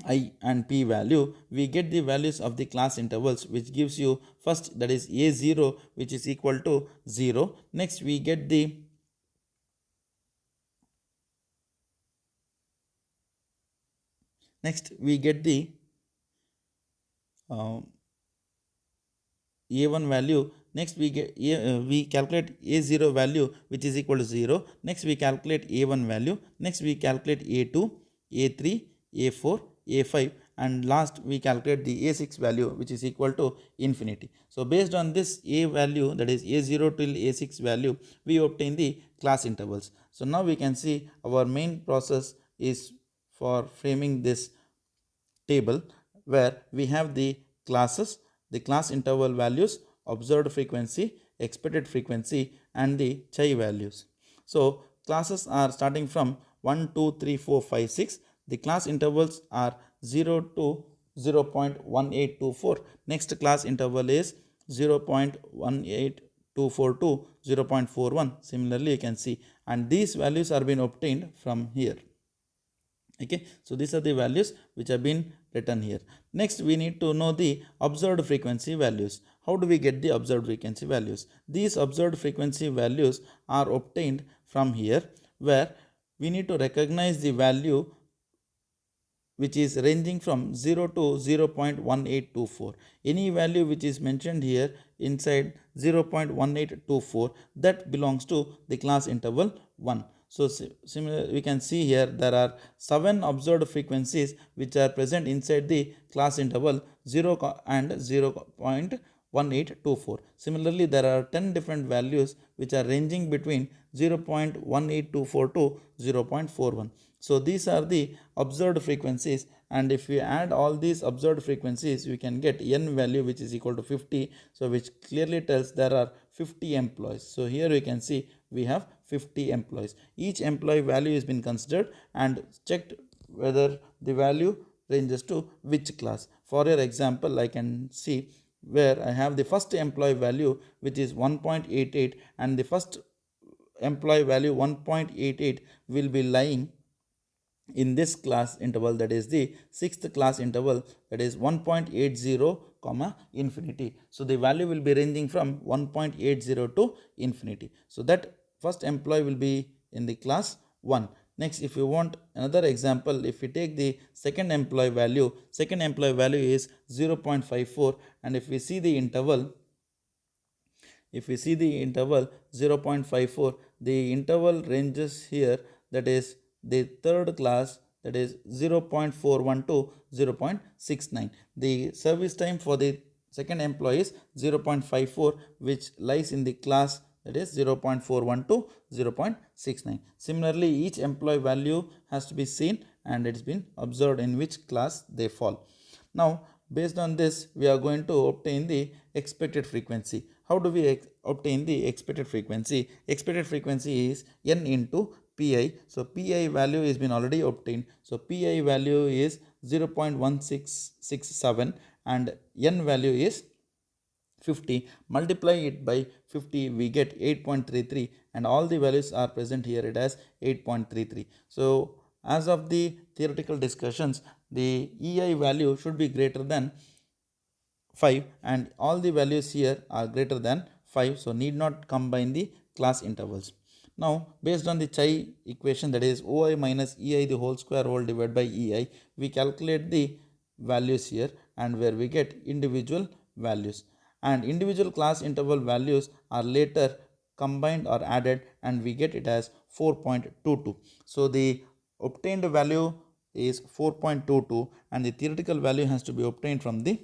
I and p value, we get the values of the class intervals, which gives you first, that is a0, which is equal to 0. Next we get the a1 value. Next we calculate a0 value, which is equal to 0. Next we calculate a1 value. Next we calculate a2, a3, a4, a5, and last we calculate the a6 value, which is equal to infinity. So based on this a value, that is a0 till a6 value, we obtain the class intervals. So now we can see our main process is for framing this table, where we have the classes, the class interval values, observed frequency, expected frequency, and the chi values. So classes are starting from 1, 2, 3, 4, 5, 6. The class intervals are 0 to 0.1824. Next class interval is 0.1824 to 0.41. Similarly, you can see, and these values are being obtained from here. Okay, so these are the values which have been written here. Next, we need to know the observed frequency values. How do we get the observed frequency values? These observed frequency values are obtained from here, where we need to recognize the value which is ranging from 0 to 0.1824. Any value which is mentioned here inside 0.1824, that belongs to the class interval 1. So similar, we can see here there are 7 observed frequencies which are present inside the class interval 0 and 0.1824. Similarly, there are 10 different values which are ranging between 0.1824 to 0.41. So these are the observed frequencies, and if we add all these observed frequencies, we can get n value which is equal to 50. So which clearly tells there are 50 employees. So here we can see we have 50 employees. Each employee value has been considered and checked whether the value ranges to which class. For your example, I can see where I have the first employee value which is 1.88, and the first employee value 1.88 will be lying in this class interval, that is the sixth class interval, that is 1.80 comma infinity. So the value will be ranging from 1.80 to infinity. So that first employee will be in the class 1. Next, if you want another example, if we take the second employee value is 0.54, and if we see the interval 0.54, the interval ranges here, that is the third class, that is 0.41 to 0.69. The service time for the second employee is 0.54, which lies in the class, that is 0.41 to 0.69. Similarly, each employee value has to be seen and it's been observed in which class they fall. Now, based on this, we are going to obtain the expected frequency. How do we obtain the expected frequency? Expected frequency is n into pi. So pi value has been already obtained. So pi value is 0.1667 and n value is 50. Multiply it by 50, we get 8.33, and all the values are present here. It has 8.33. So as of the theoretical discussions, the ei value should be greater than 5, and all the values here are greater than 5, so need not combine the class intervals. Now, based on the chi equation, that is oi minus ei the whole square whole divided by ei, we calculate the values here, and where we get individual values, and individual class interval values are later combined or added, and we get it as 4.22. So the obtained value is 4.22, and the theoretical value has to be obtained from the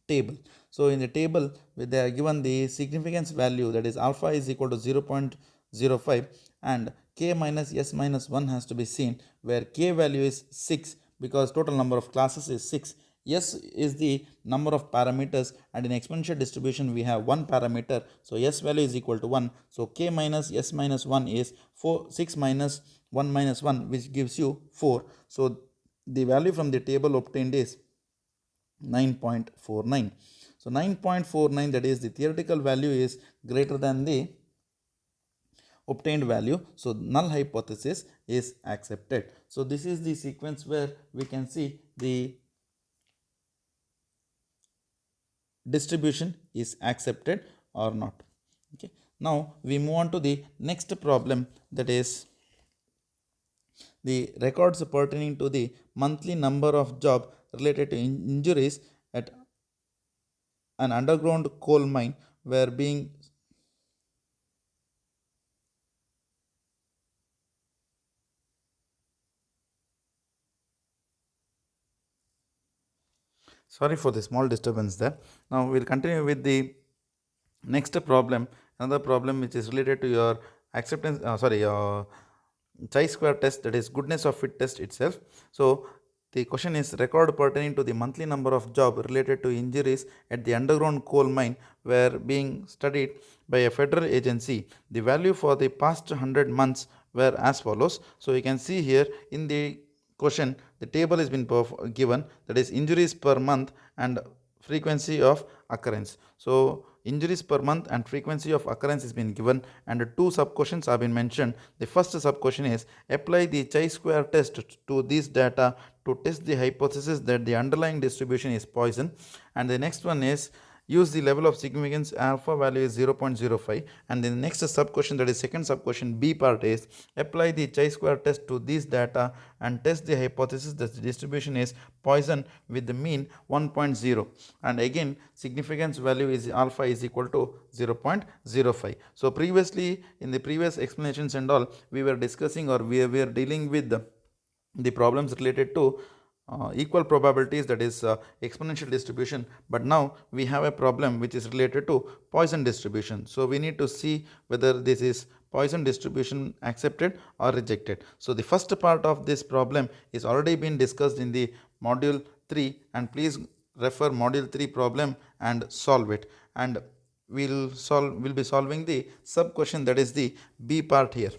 table. So in the table, they are given the significance value, that is alpha is equal to 0.05, and k minus s minus 1 has to be seen, where k value is 6 because total number of classes is 6. S is the number of parameters, and in exponential distribution we have one parameter, so s value is equal to 1. So k minus s minus 1 is 6 minus 1 minus 1, which gives you 4. So the value from the table obtained is 9.49. So 9.49, that is the theoretical value, is greater than the obtained value, so null hypothesis is accepted. So this is the sequence where we can see the distribution is accepted or not. Okay, now we move on to the next problem, that is the records pertaining to the monthly number of job related to injuries at an underground coal mine were being sorry for the small disturbance there. Now we'll continue with the next problem, another problem which is related to your acceptance chi-square test, that is goodness of fit test itself. So the question is record pertaining to the monthly number of job related to injuries at the underground coal mine were being studied by a federal agency. The value for the past 100 months were as follows. So you can see here in the question the table has been given, that is injuries per month and frequency of occurrence. So injuries per month and frequency of occurrence has been given, and two sub questions have been mentioned. The first sub question is apply the chi-square test to these data to test the hypothesis that the underlying distribution is Poisson, and the next one is use the level of significance alpha value is 0.05, and the next sub question, that is second sub question B part, is apply the chi-square test to these data and test the hypothesis that the distribution is Poisson with the mean 1.0, and again significance value is alpha is equal to 0.05. So previously in the previous explanations and all, we were discussing, or we were dealing with the problems related to equal probabilities, that is exponential distribution, but now we have a problem which is related to Poisson distribution. So we need to see whether this is Poisson distribution accepted or rejected. So the first part of this problem is already been discussed in the module 3, and please refer module 3 problem and solve it, and we'll be solving the sub question, that is the B part here.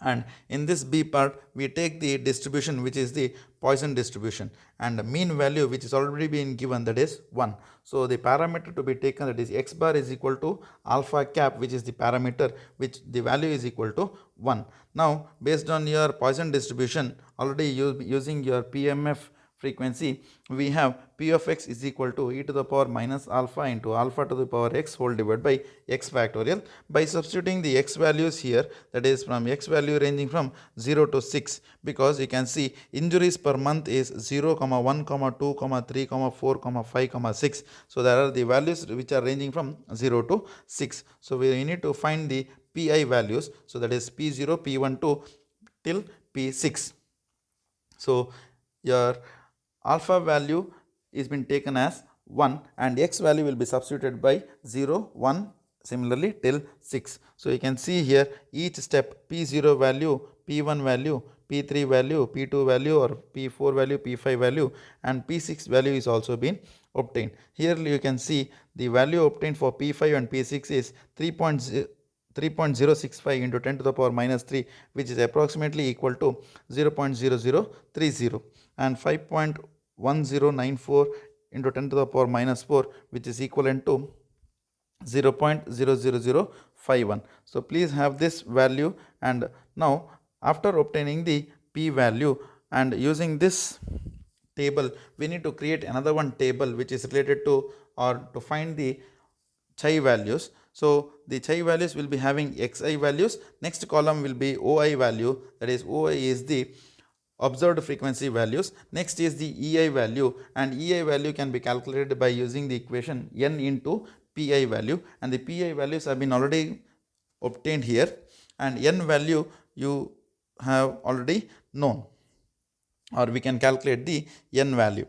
And in this B part we take the distribution which is the Poisson distribution, and the mean value which is already been given, that is 1. So the parameter to be taken, that is x bar is equal to alpha cap, which is the parameter which the value is equal to 1. Now based on your Poisson distribution, already using your PMF frequency, we have P of x is equal to e to the power minus alpha into alpha to the power x whole divided by x factorial. By substituting the x values here, that is from x value ranging from 0 to 6, because you can see injuries per month is 0, 1, 2, 3, 4, 5, 6. So there are the values which are ranging from 0 to 6. So we need to find the Pi values, so that is P0, P12 till P6. So your alpha value is been taken as 1, and x value will be substituted by 0, 1, similarly till 6. So you can see here each step P0 value, P1 value, P3 value, P2 value, or P4 value, P5 value, and P6 value is also been obtained. Here you can see the value obtained for P5 and P6 is 3.065 into 10 to the power minus 3, which is approximately equal to 0.0030, and 5.1094 into 10 to the power minus 4, which is equivalent to 0.00051. So please have this value, and now after obtaining the P value and using this table, we need to create another one table which is related to, or to find the chi values. So the chi values will be having xi values. Next column will be oi value, that is oi is the observed frequency values. Next is the ei value, and ei value can be calculated by using the equation n into pi value, and the pi values have been already obtained here, and n value you have already known, or we can calculate the n value.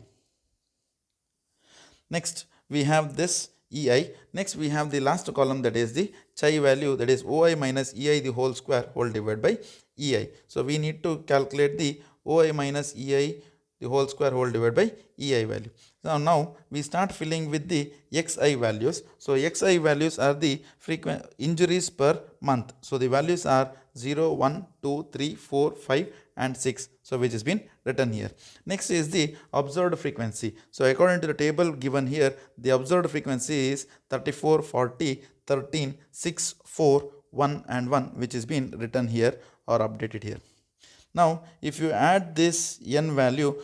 Next we have this ei. Next we have the last column, that is the chi value, that is oi minus ei the whole square whole divided by ei. So we need to calculate the oi minus ei the whole square whole divided by ei value. Now we start filling with the xi values. So xi values are the frequent injuries per month. So the values are 0, 1, 2, 3, 4, 5 and 6. So which has been written here. Next is the observed frequency. So according to the table given here, the observed frequency is 34, 40, 13, 6, 4, 1 and 1, which has been written here or updated here. Now if you add this n value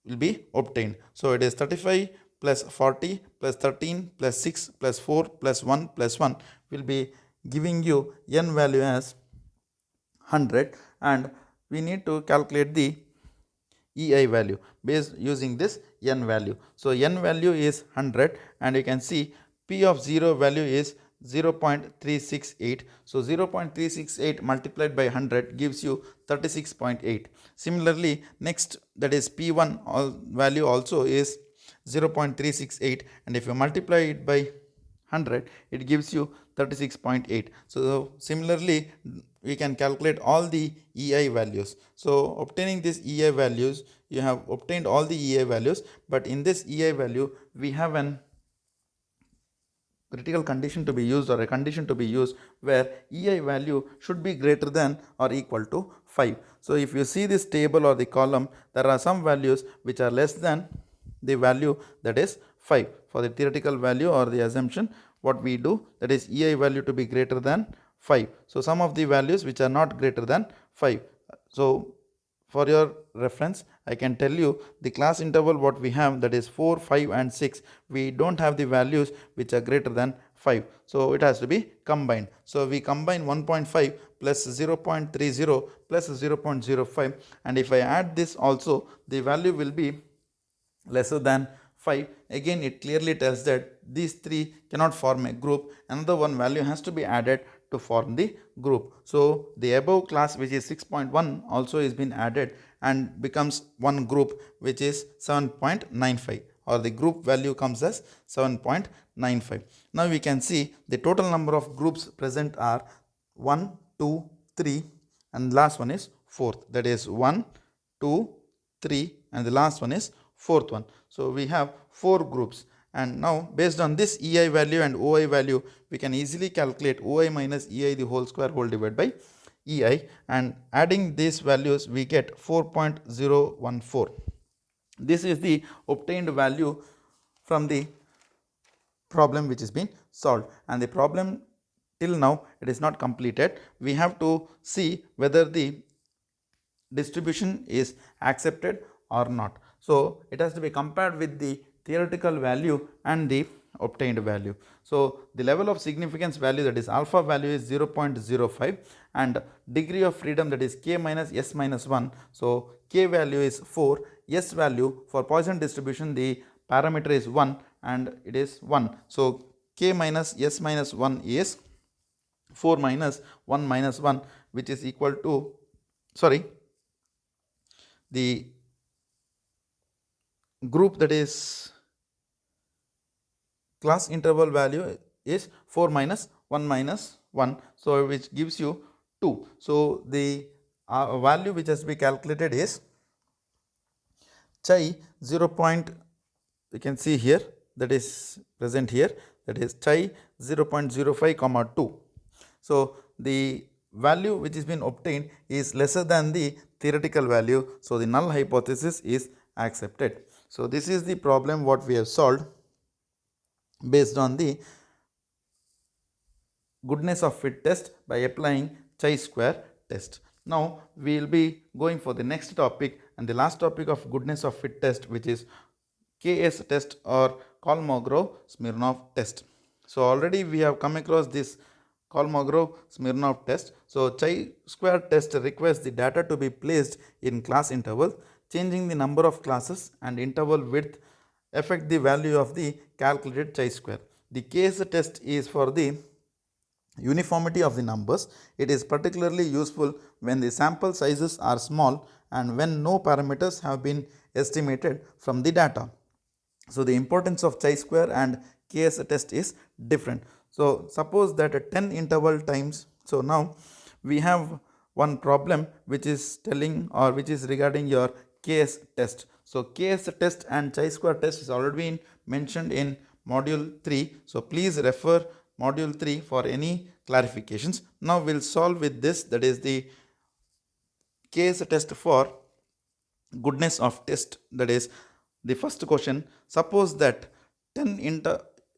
will be obtained. So it is 35 plus 40 plus 13 plus 6 plus 4 plus 1 plus 1 will be giving you n value as 100, and we need to calculate the ei value based using this n value. So n value is 100, and you can see p of 0 value is 0.368. So 0.368 multiplied by 100 gives you 36.8. Similarly, next, that is P1 value also is 0.368, and if you multiply it by 100, it gives you 36.8. So similarly, we can calculate all the EI values. So obtaining these EI values, you have obtained all the EI values, but in this EI value, we have an critical condition to be used, or a condition to be used, where EI value should be greater than or equal to 5. So if you see this table or the column, there are some values which are less than the value that is 5. For the theoretical value or the assumption, what we do, that is EI value to be greater than 5. So some of the values which are not greater than 5. So for your reference, I can tell you the class interval what we have, that is 4, 5 and 6. We don't have the values which are greater than 5. So it has to be combined. So we combine 1.5 plus 0.30 plus 0.05, and if I add this also, the value will be lesser than 5. Again, it clearly tells that these three cannot form a group. Another one value has to be added to form the group. So the above class, which is 6.1, also is been added and becomes one group, which is 7.95, or the group value comes as 7.95. Now we can see the total number of groups present are 1, 2, 3, and last one is 4th. That is 1, 2, 3, and the last one is 4th one. So we have 4 groups, and now based on this EI value and OI value, we can easily calculate OI minus EI the whole square whole divided by EI, and adding these values we get 4.014. This is the obtained value from the problem which is being solved, and the problem till now it is not completed. We have to see whether the distribution is accepted or not. So it has to be compared with the theoretical value and the obtained value. So the level of significance value, that is alpha value, is 0.05, and degree of freedom, that is k minus s minus 1. So k value is 4, s value for Poisson distribution, the parameter is 1 and it is 1. So k minus s minus 1 is 4 minus 1 minus 1, which is equal to, the group, that is class interval value, is 4 minus 1 minus 1, so which gives you 2. So the value which has to be calculated is chi 0. You can see here, that is present here, that is chi 0.05 comma 2. So the value which is been obtained is lesser than the theoretical value, so the null hypothesis is accepted. So this is the problem what we have solved based on the goodness of fit test by applying chi-square test. Now we will be going for the next topic and the last topic of goodness of fit test, which is KS test or Kolmogorov-Smirnov test. So already we have come across this Kolmogorov-Smirnov test. So chi-square test requires the data to be placed in class intervals. Changing the number of classes and interval width affect the value of the calculated chi-square. The KS test is for the uniformity of the numbers. It is particularly useful when the sample sizes are small and when no parameters have been estimated from the data. So the importance of chi-square and KS test is different. So suppose that at 10 interval times, so now we have one problem which is telling, or which is regarding your KS test. So KS test and chi-square test is already been mentioned in module 3. So please refer module 3 for any clarifications. Now we'll solve with this, that is the KS test for goodness of test. That is the first question. Suppose that 10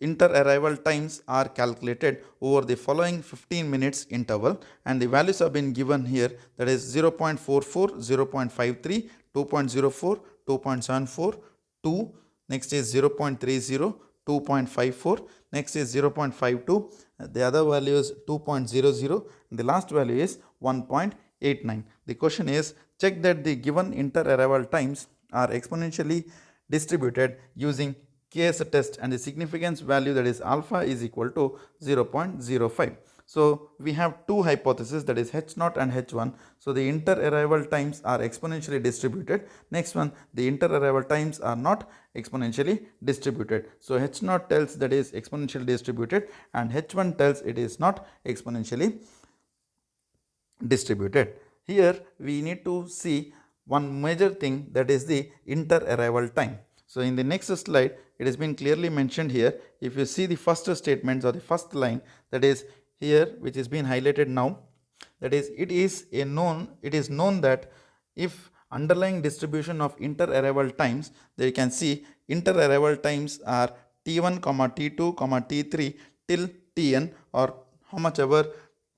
inter-arrival times are calculated over the following 15 minutes interval, and the values have been given here, that is 0.44, 0.53, 2.04, 2.74, 2, next is 0.30, 2.54, next is 0.52, the other value is 2.00, the last value is 1.89. The question is, check that the given inter-arrival times are exponentially distributed using KS test and the significance value, that is alpha, is equal to 0.05. So we have two hypotheses, that is H0 and H1. So the inter-arrival times are exponentially distributed. Next one, the inter-arrival times are not exponentially distributed. So H0 tells that is exponentially distributed and H1 tells it is not exponentially distributed. Here we need to see one major thing, that is the inter-arrival time. So in the next slide it has been clearly mentioned here. If you see the first statements or the first line, that is here which is being highlighted now, that is it is known that if underlying distribution of inter-arrival times, there you can see inter-arrival times are t1 comma t2 comma t3 till tn, or how much ever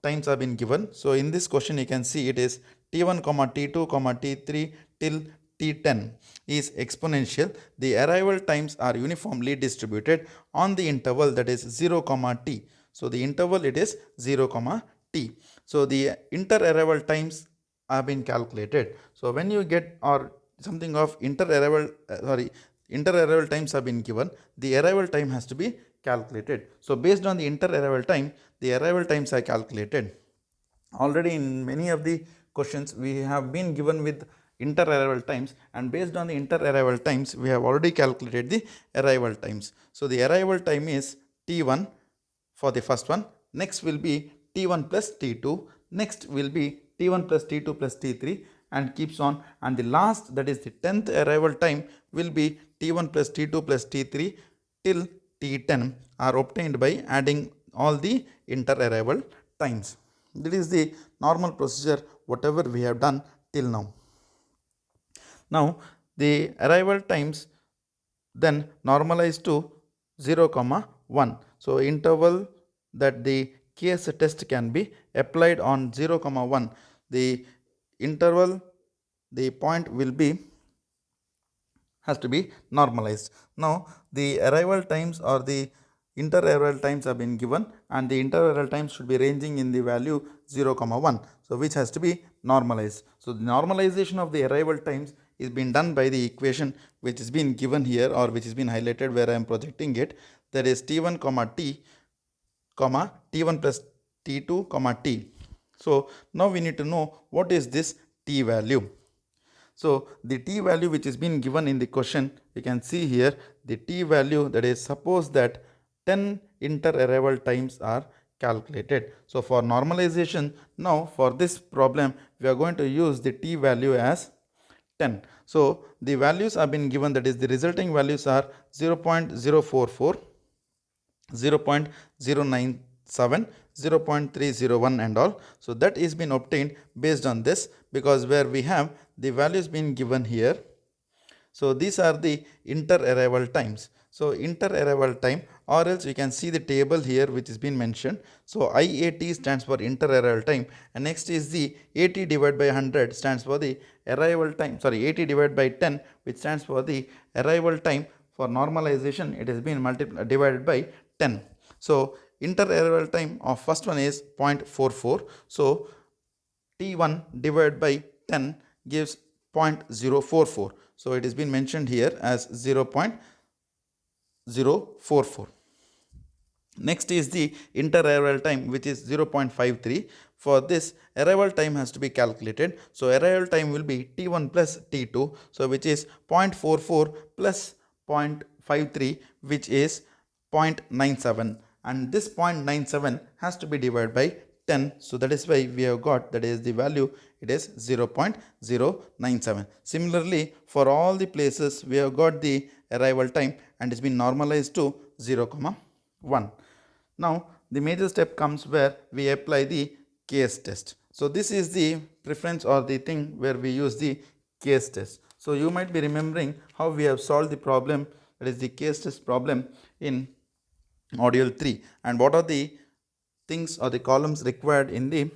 times have been given. So in this question you can see it is t1 comma t2 comma t3 till t10 is exponential. The arrival times are uniformly distributed on the interval, that is 0 comma t. So the interval it is 0 comma t. So the inter-arrival times have been calculated. So when you get or something of inter-arrival times have been given, the arrival time has to be calculated. So based on the inter-arrival time, the arrival times are calculated. Already in many of the questions we have been given with inter-arrival times, and based on the inter-arrival times we have already calculated the arrival times. So the arrival time is t1 for the first one, next will be t1 plus t2, next will be t1 plus t2 plus t3, and keeps on, and the last, that is the 10th arrival time, will be t1 plus t2 plus t3 till t10 are obtained by adding all the inter-arrival times. That is the normal procedure whatever we have done till now. Now the arrival times then normalize to 0 comma 1. So interval that the case test can be applied on 0 comma 1. The interval, the point will be has to be normalized. Now the arrival times or the inter-arrival times have been given, and the inter-arrival times should be ranging in the value 0 comma 1, so which has to be normalized. So the normalization of the arrival times is being done by the equation which is been given here, or which is been highlighted where I am projecting it, that is t1 comma t comma t1 plus t2 comma t. So now we need to know what is this t value. So the t value which is being given in the question, you can see here the t value, that is suppose that 10 inter-arrival times are calculated. So for normalization, now for this problem we are going to use the t value as 10. So the values have been given, that is the resulting values are 0.044, 0.097, 0.301 and all. So that is been obtained based on this, because where we have the values been given here. So these are the inter-arrival times. So inter-arrival time, or else you can see the table here which is been mentioned. So IAT stands for inter-arrival time, and next is the AT divided by 100 stands for the arrival time, sorry, AT divided by 10 which stands for the arrival time. For normalization it has been divided by 10. So inter-arrival time of first one is 0.44. So t1 divided by 10 gives 0.044. So it has been mentioned here as 0.044. Next is the inter-arrival time, which is 0.53. For this, arrival time has to be calculated. So arrival time will be t1 plus t2, so which is 0.44 plus 0.53, which is 0.97, and this 0.97 has to be divided by 10. So that is why we have got, that is the value, it is 0.097. Similarly, for all the places we have got the arrival time, and it's been normalized to 0 comma 1. Now the major step comes where we apply the case test. So this is the preference or the thing where we use the case test. So you might be remembering how we have solved the problem, that is the case test problem, in module 3, and what are the things or the columns required in the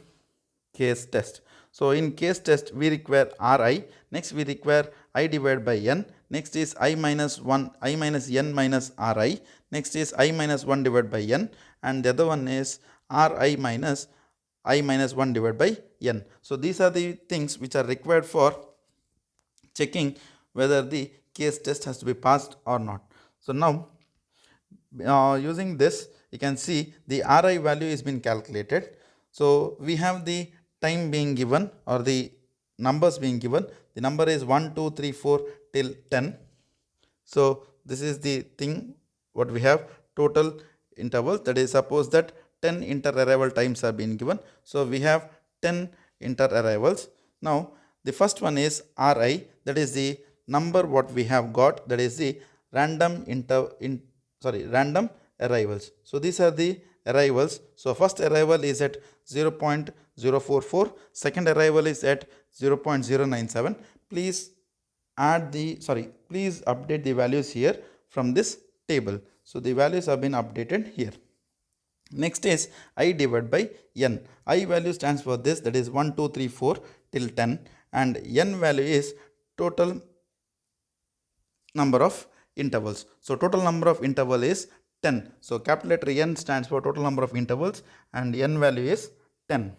case test. So in case test we require Ri, next we require I divided by n, next is I minus n minus Ri, next is I minus 1 divided by n, and the other one is Ri minus I minus 1 divided by n. So these are the things which are required for checking whether the case test has to be passed or not. So now using this you can see the Ri value is been calculated. So we have the time being given or the numbers being given. The number is 1, 2, 3, 4 till 10. So this is the thing what we have total intervals, that is suppose that 10 inter arrival times are being given. So we have 10 inter arrivals. Now the first one is Ri, that is the number what we have got, that is the random random arrivals. So these are the arrivals. So first arrival is at 0.044, second arrival is at 0.097. Please please update the values here from this table. So the values have been updated here. Next is I divided by n. I value stands for this, that is 1, 2, 3, 4 till 10, and n value is total number of intervals. So total number of interval is 10. So capital letter N stands for total number of intervals and n value is 10.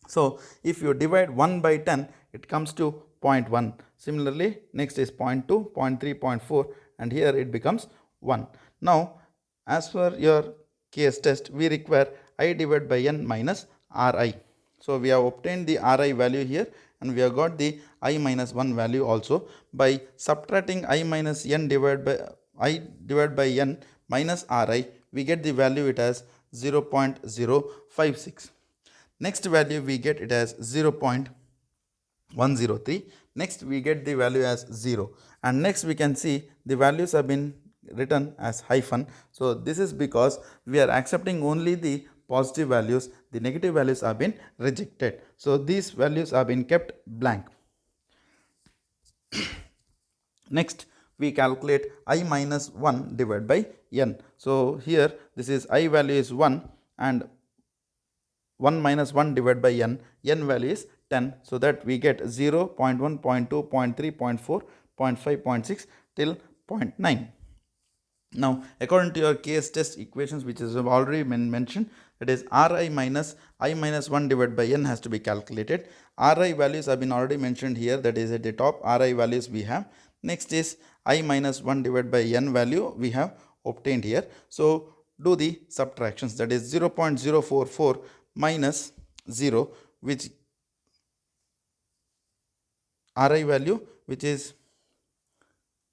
So if you divide 1 by 10, it comes to 0.1. Similarly, next is 0.2, 0.3, 0.4, and here it becomes 1. Now, as per your case test, we require I divided by n minus Ri. So we have obtained the Ri value here, and we have got the I minus 1 value also. By subtracting I minus n divided by n minus Ri, we get the value it as 0.056. Next value we get it as 0.103. Next we get the value as 0. And next we can see the values have been written as hyphen. So this is because we are accepting only the positive values. The negative values have been rejected. So these values have been kept blank. Next we calculate I minus 1 divided by n. So here this is I value is 1 and 1 minus 1 divided by n value is 10. So that we get 0, 0.1, 0.2, 0.3, 0.4, 0.5, 0.6 till 0.9. Now according to your case test equations which is already been mentioned, that is Ri minus I minus 1 divided by n has to be calculated. Ri values have been already mentioned here, that is at the top Ri values we have. Next is I minus 1 divided by n value we have obtained here. So do the subtractions, that is 0.044 minus 0, which Ri value which is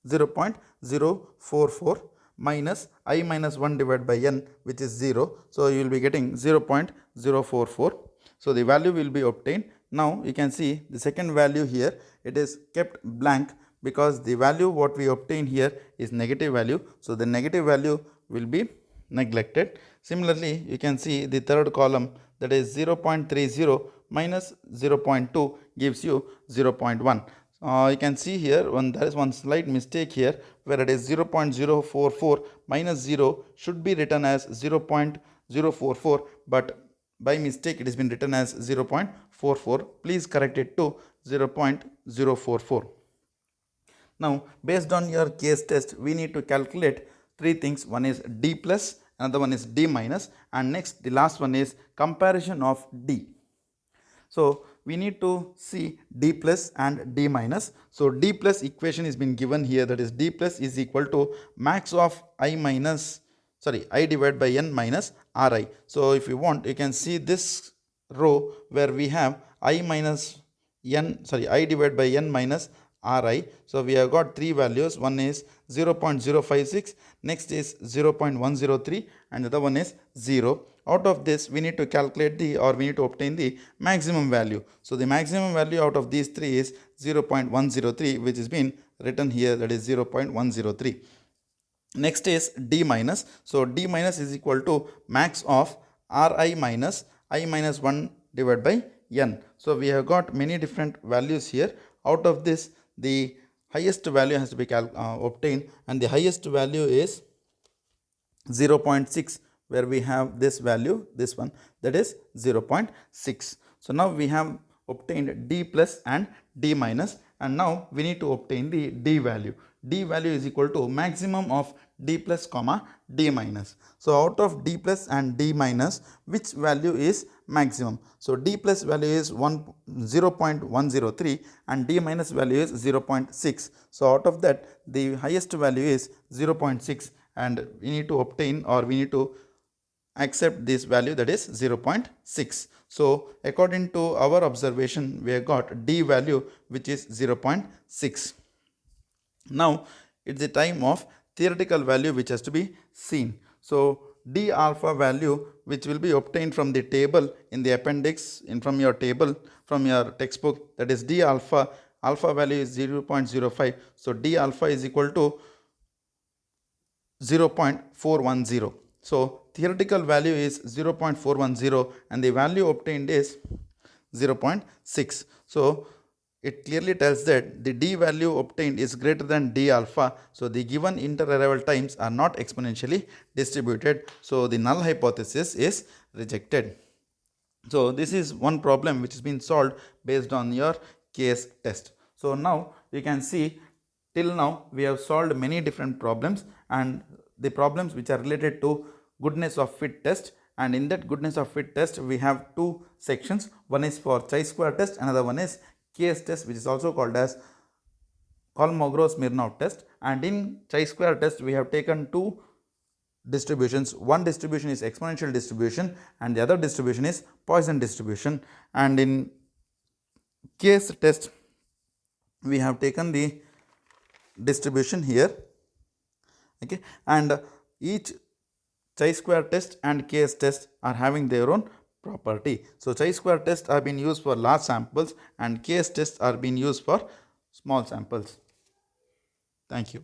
0.044 minus I minus 1 divided by n which is 0. So you will be getting 0.044. So the value will be obtained. Now you can see the second value here, it is kept blank because the value what we obtain here is negative value. So the negative value will be neglected. Similarly, you can see the third column, that is 0.30 minus 0.2 gives you 0.1. You can see here there is one slight mistake here where it is 0.044 minus 0 should be written as 0.044, but by mistake it has been written as 0.44. Please correct it to 0.044. Now based on your case test, we need to calculate three things. One is D plus, another one is D minus, and next the last one is comparison of D. So we need to see D plus and D minus. So D plus equation is been given here, that is D plus is equal to max of I divided by n minus Ri. So if you want, you can see this row where we have I divided by n minus Ri. So we have got three values. One is 0.056, next is 0.103, and the other one is 0. Out of this we need to calculate we need to obtain the maximum value. So the maximum value out of these three is 0.103, which has been written here, that is 0.103. Next is D minus. So D minus is equal to max of Ri minus I minus 1 divided by n. So we have got many different values here. Out of this, the highest value has to be obtained, and the highest value is 0.6, where we have this value, this one, that is 0.6. So now we have obtained D plus and D minus, and now we need to obtain the D value. D value is equal to maximum of D plus comma D minus. So out of D plus and D minus, which value is maximum? So D plus value is 0.103 and D minus value is 0.6. So out of that, the highest value is 0.6, and we need to obtain, or we need to accept this value, that is 0.6. So according to our observation, we have got D value which is 0.6. Now it's the time of theoretical value which has to be seen. So D alpha value which will be obtained from the table in the appendix, from your table, from your textbook, that is D alpha value is 0.05. So D alpha is equal to 0.410. So theoretical value is 0.410 and the value obtained is 0.6. So it clearly tells that the D value obtained is greater than D alpha. So the given interarrival times are not exponentially distributed. So the null hypothesis is rejected. So this is one problem which has been solved based on your case test. So now you can see, till now we have solved many different problems, and the problems which are related to goodness of fit test, and in that goodness of fit test we have two sections. One is for chi-square test, another one is case test, which is also called as Kolmogorov-Smirnov test. And in chi-square test we have taken two distributions. One distribution is exponential distribution and the other distribution is Poisson distribution. And in case test we have taken the distribution here, okay, and each chi-square test and case test are having their own property. So chi-square tests are being used for large samples and case tests are being used for small samples. Thank you.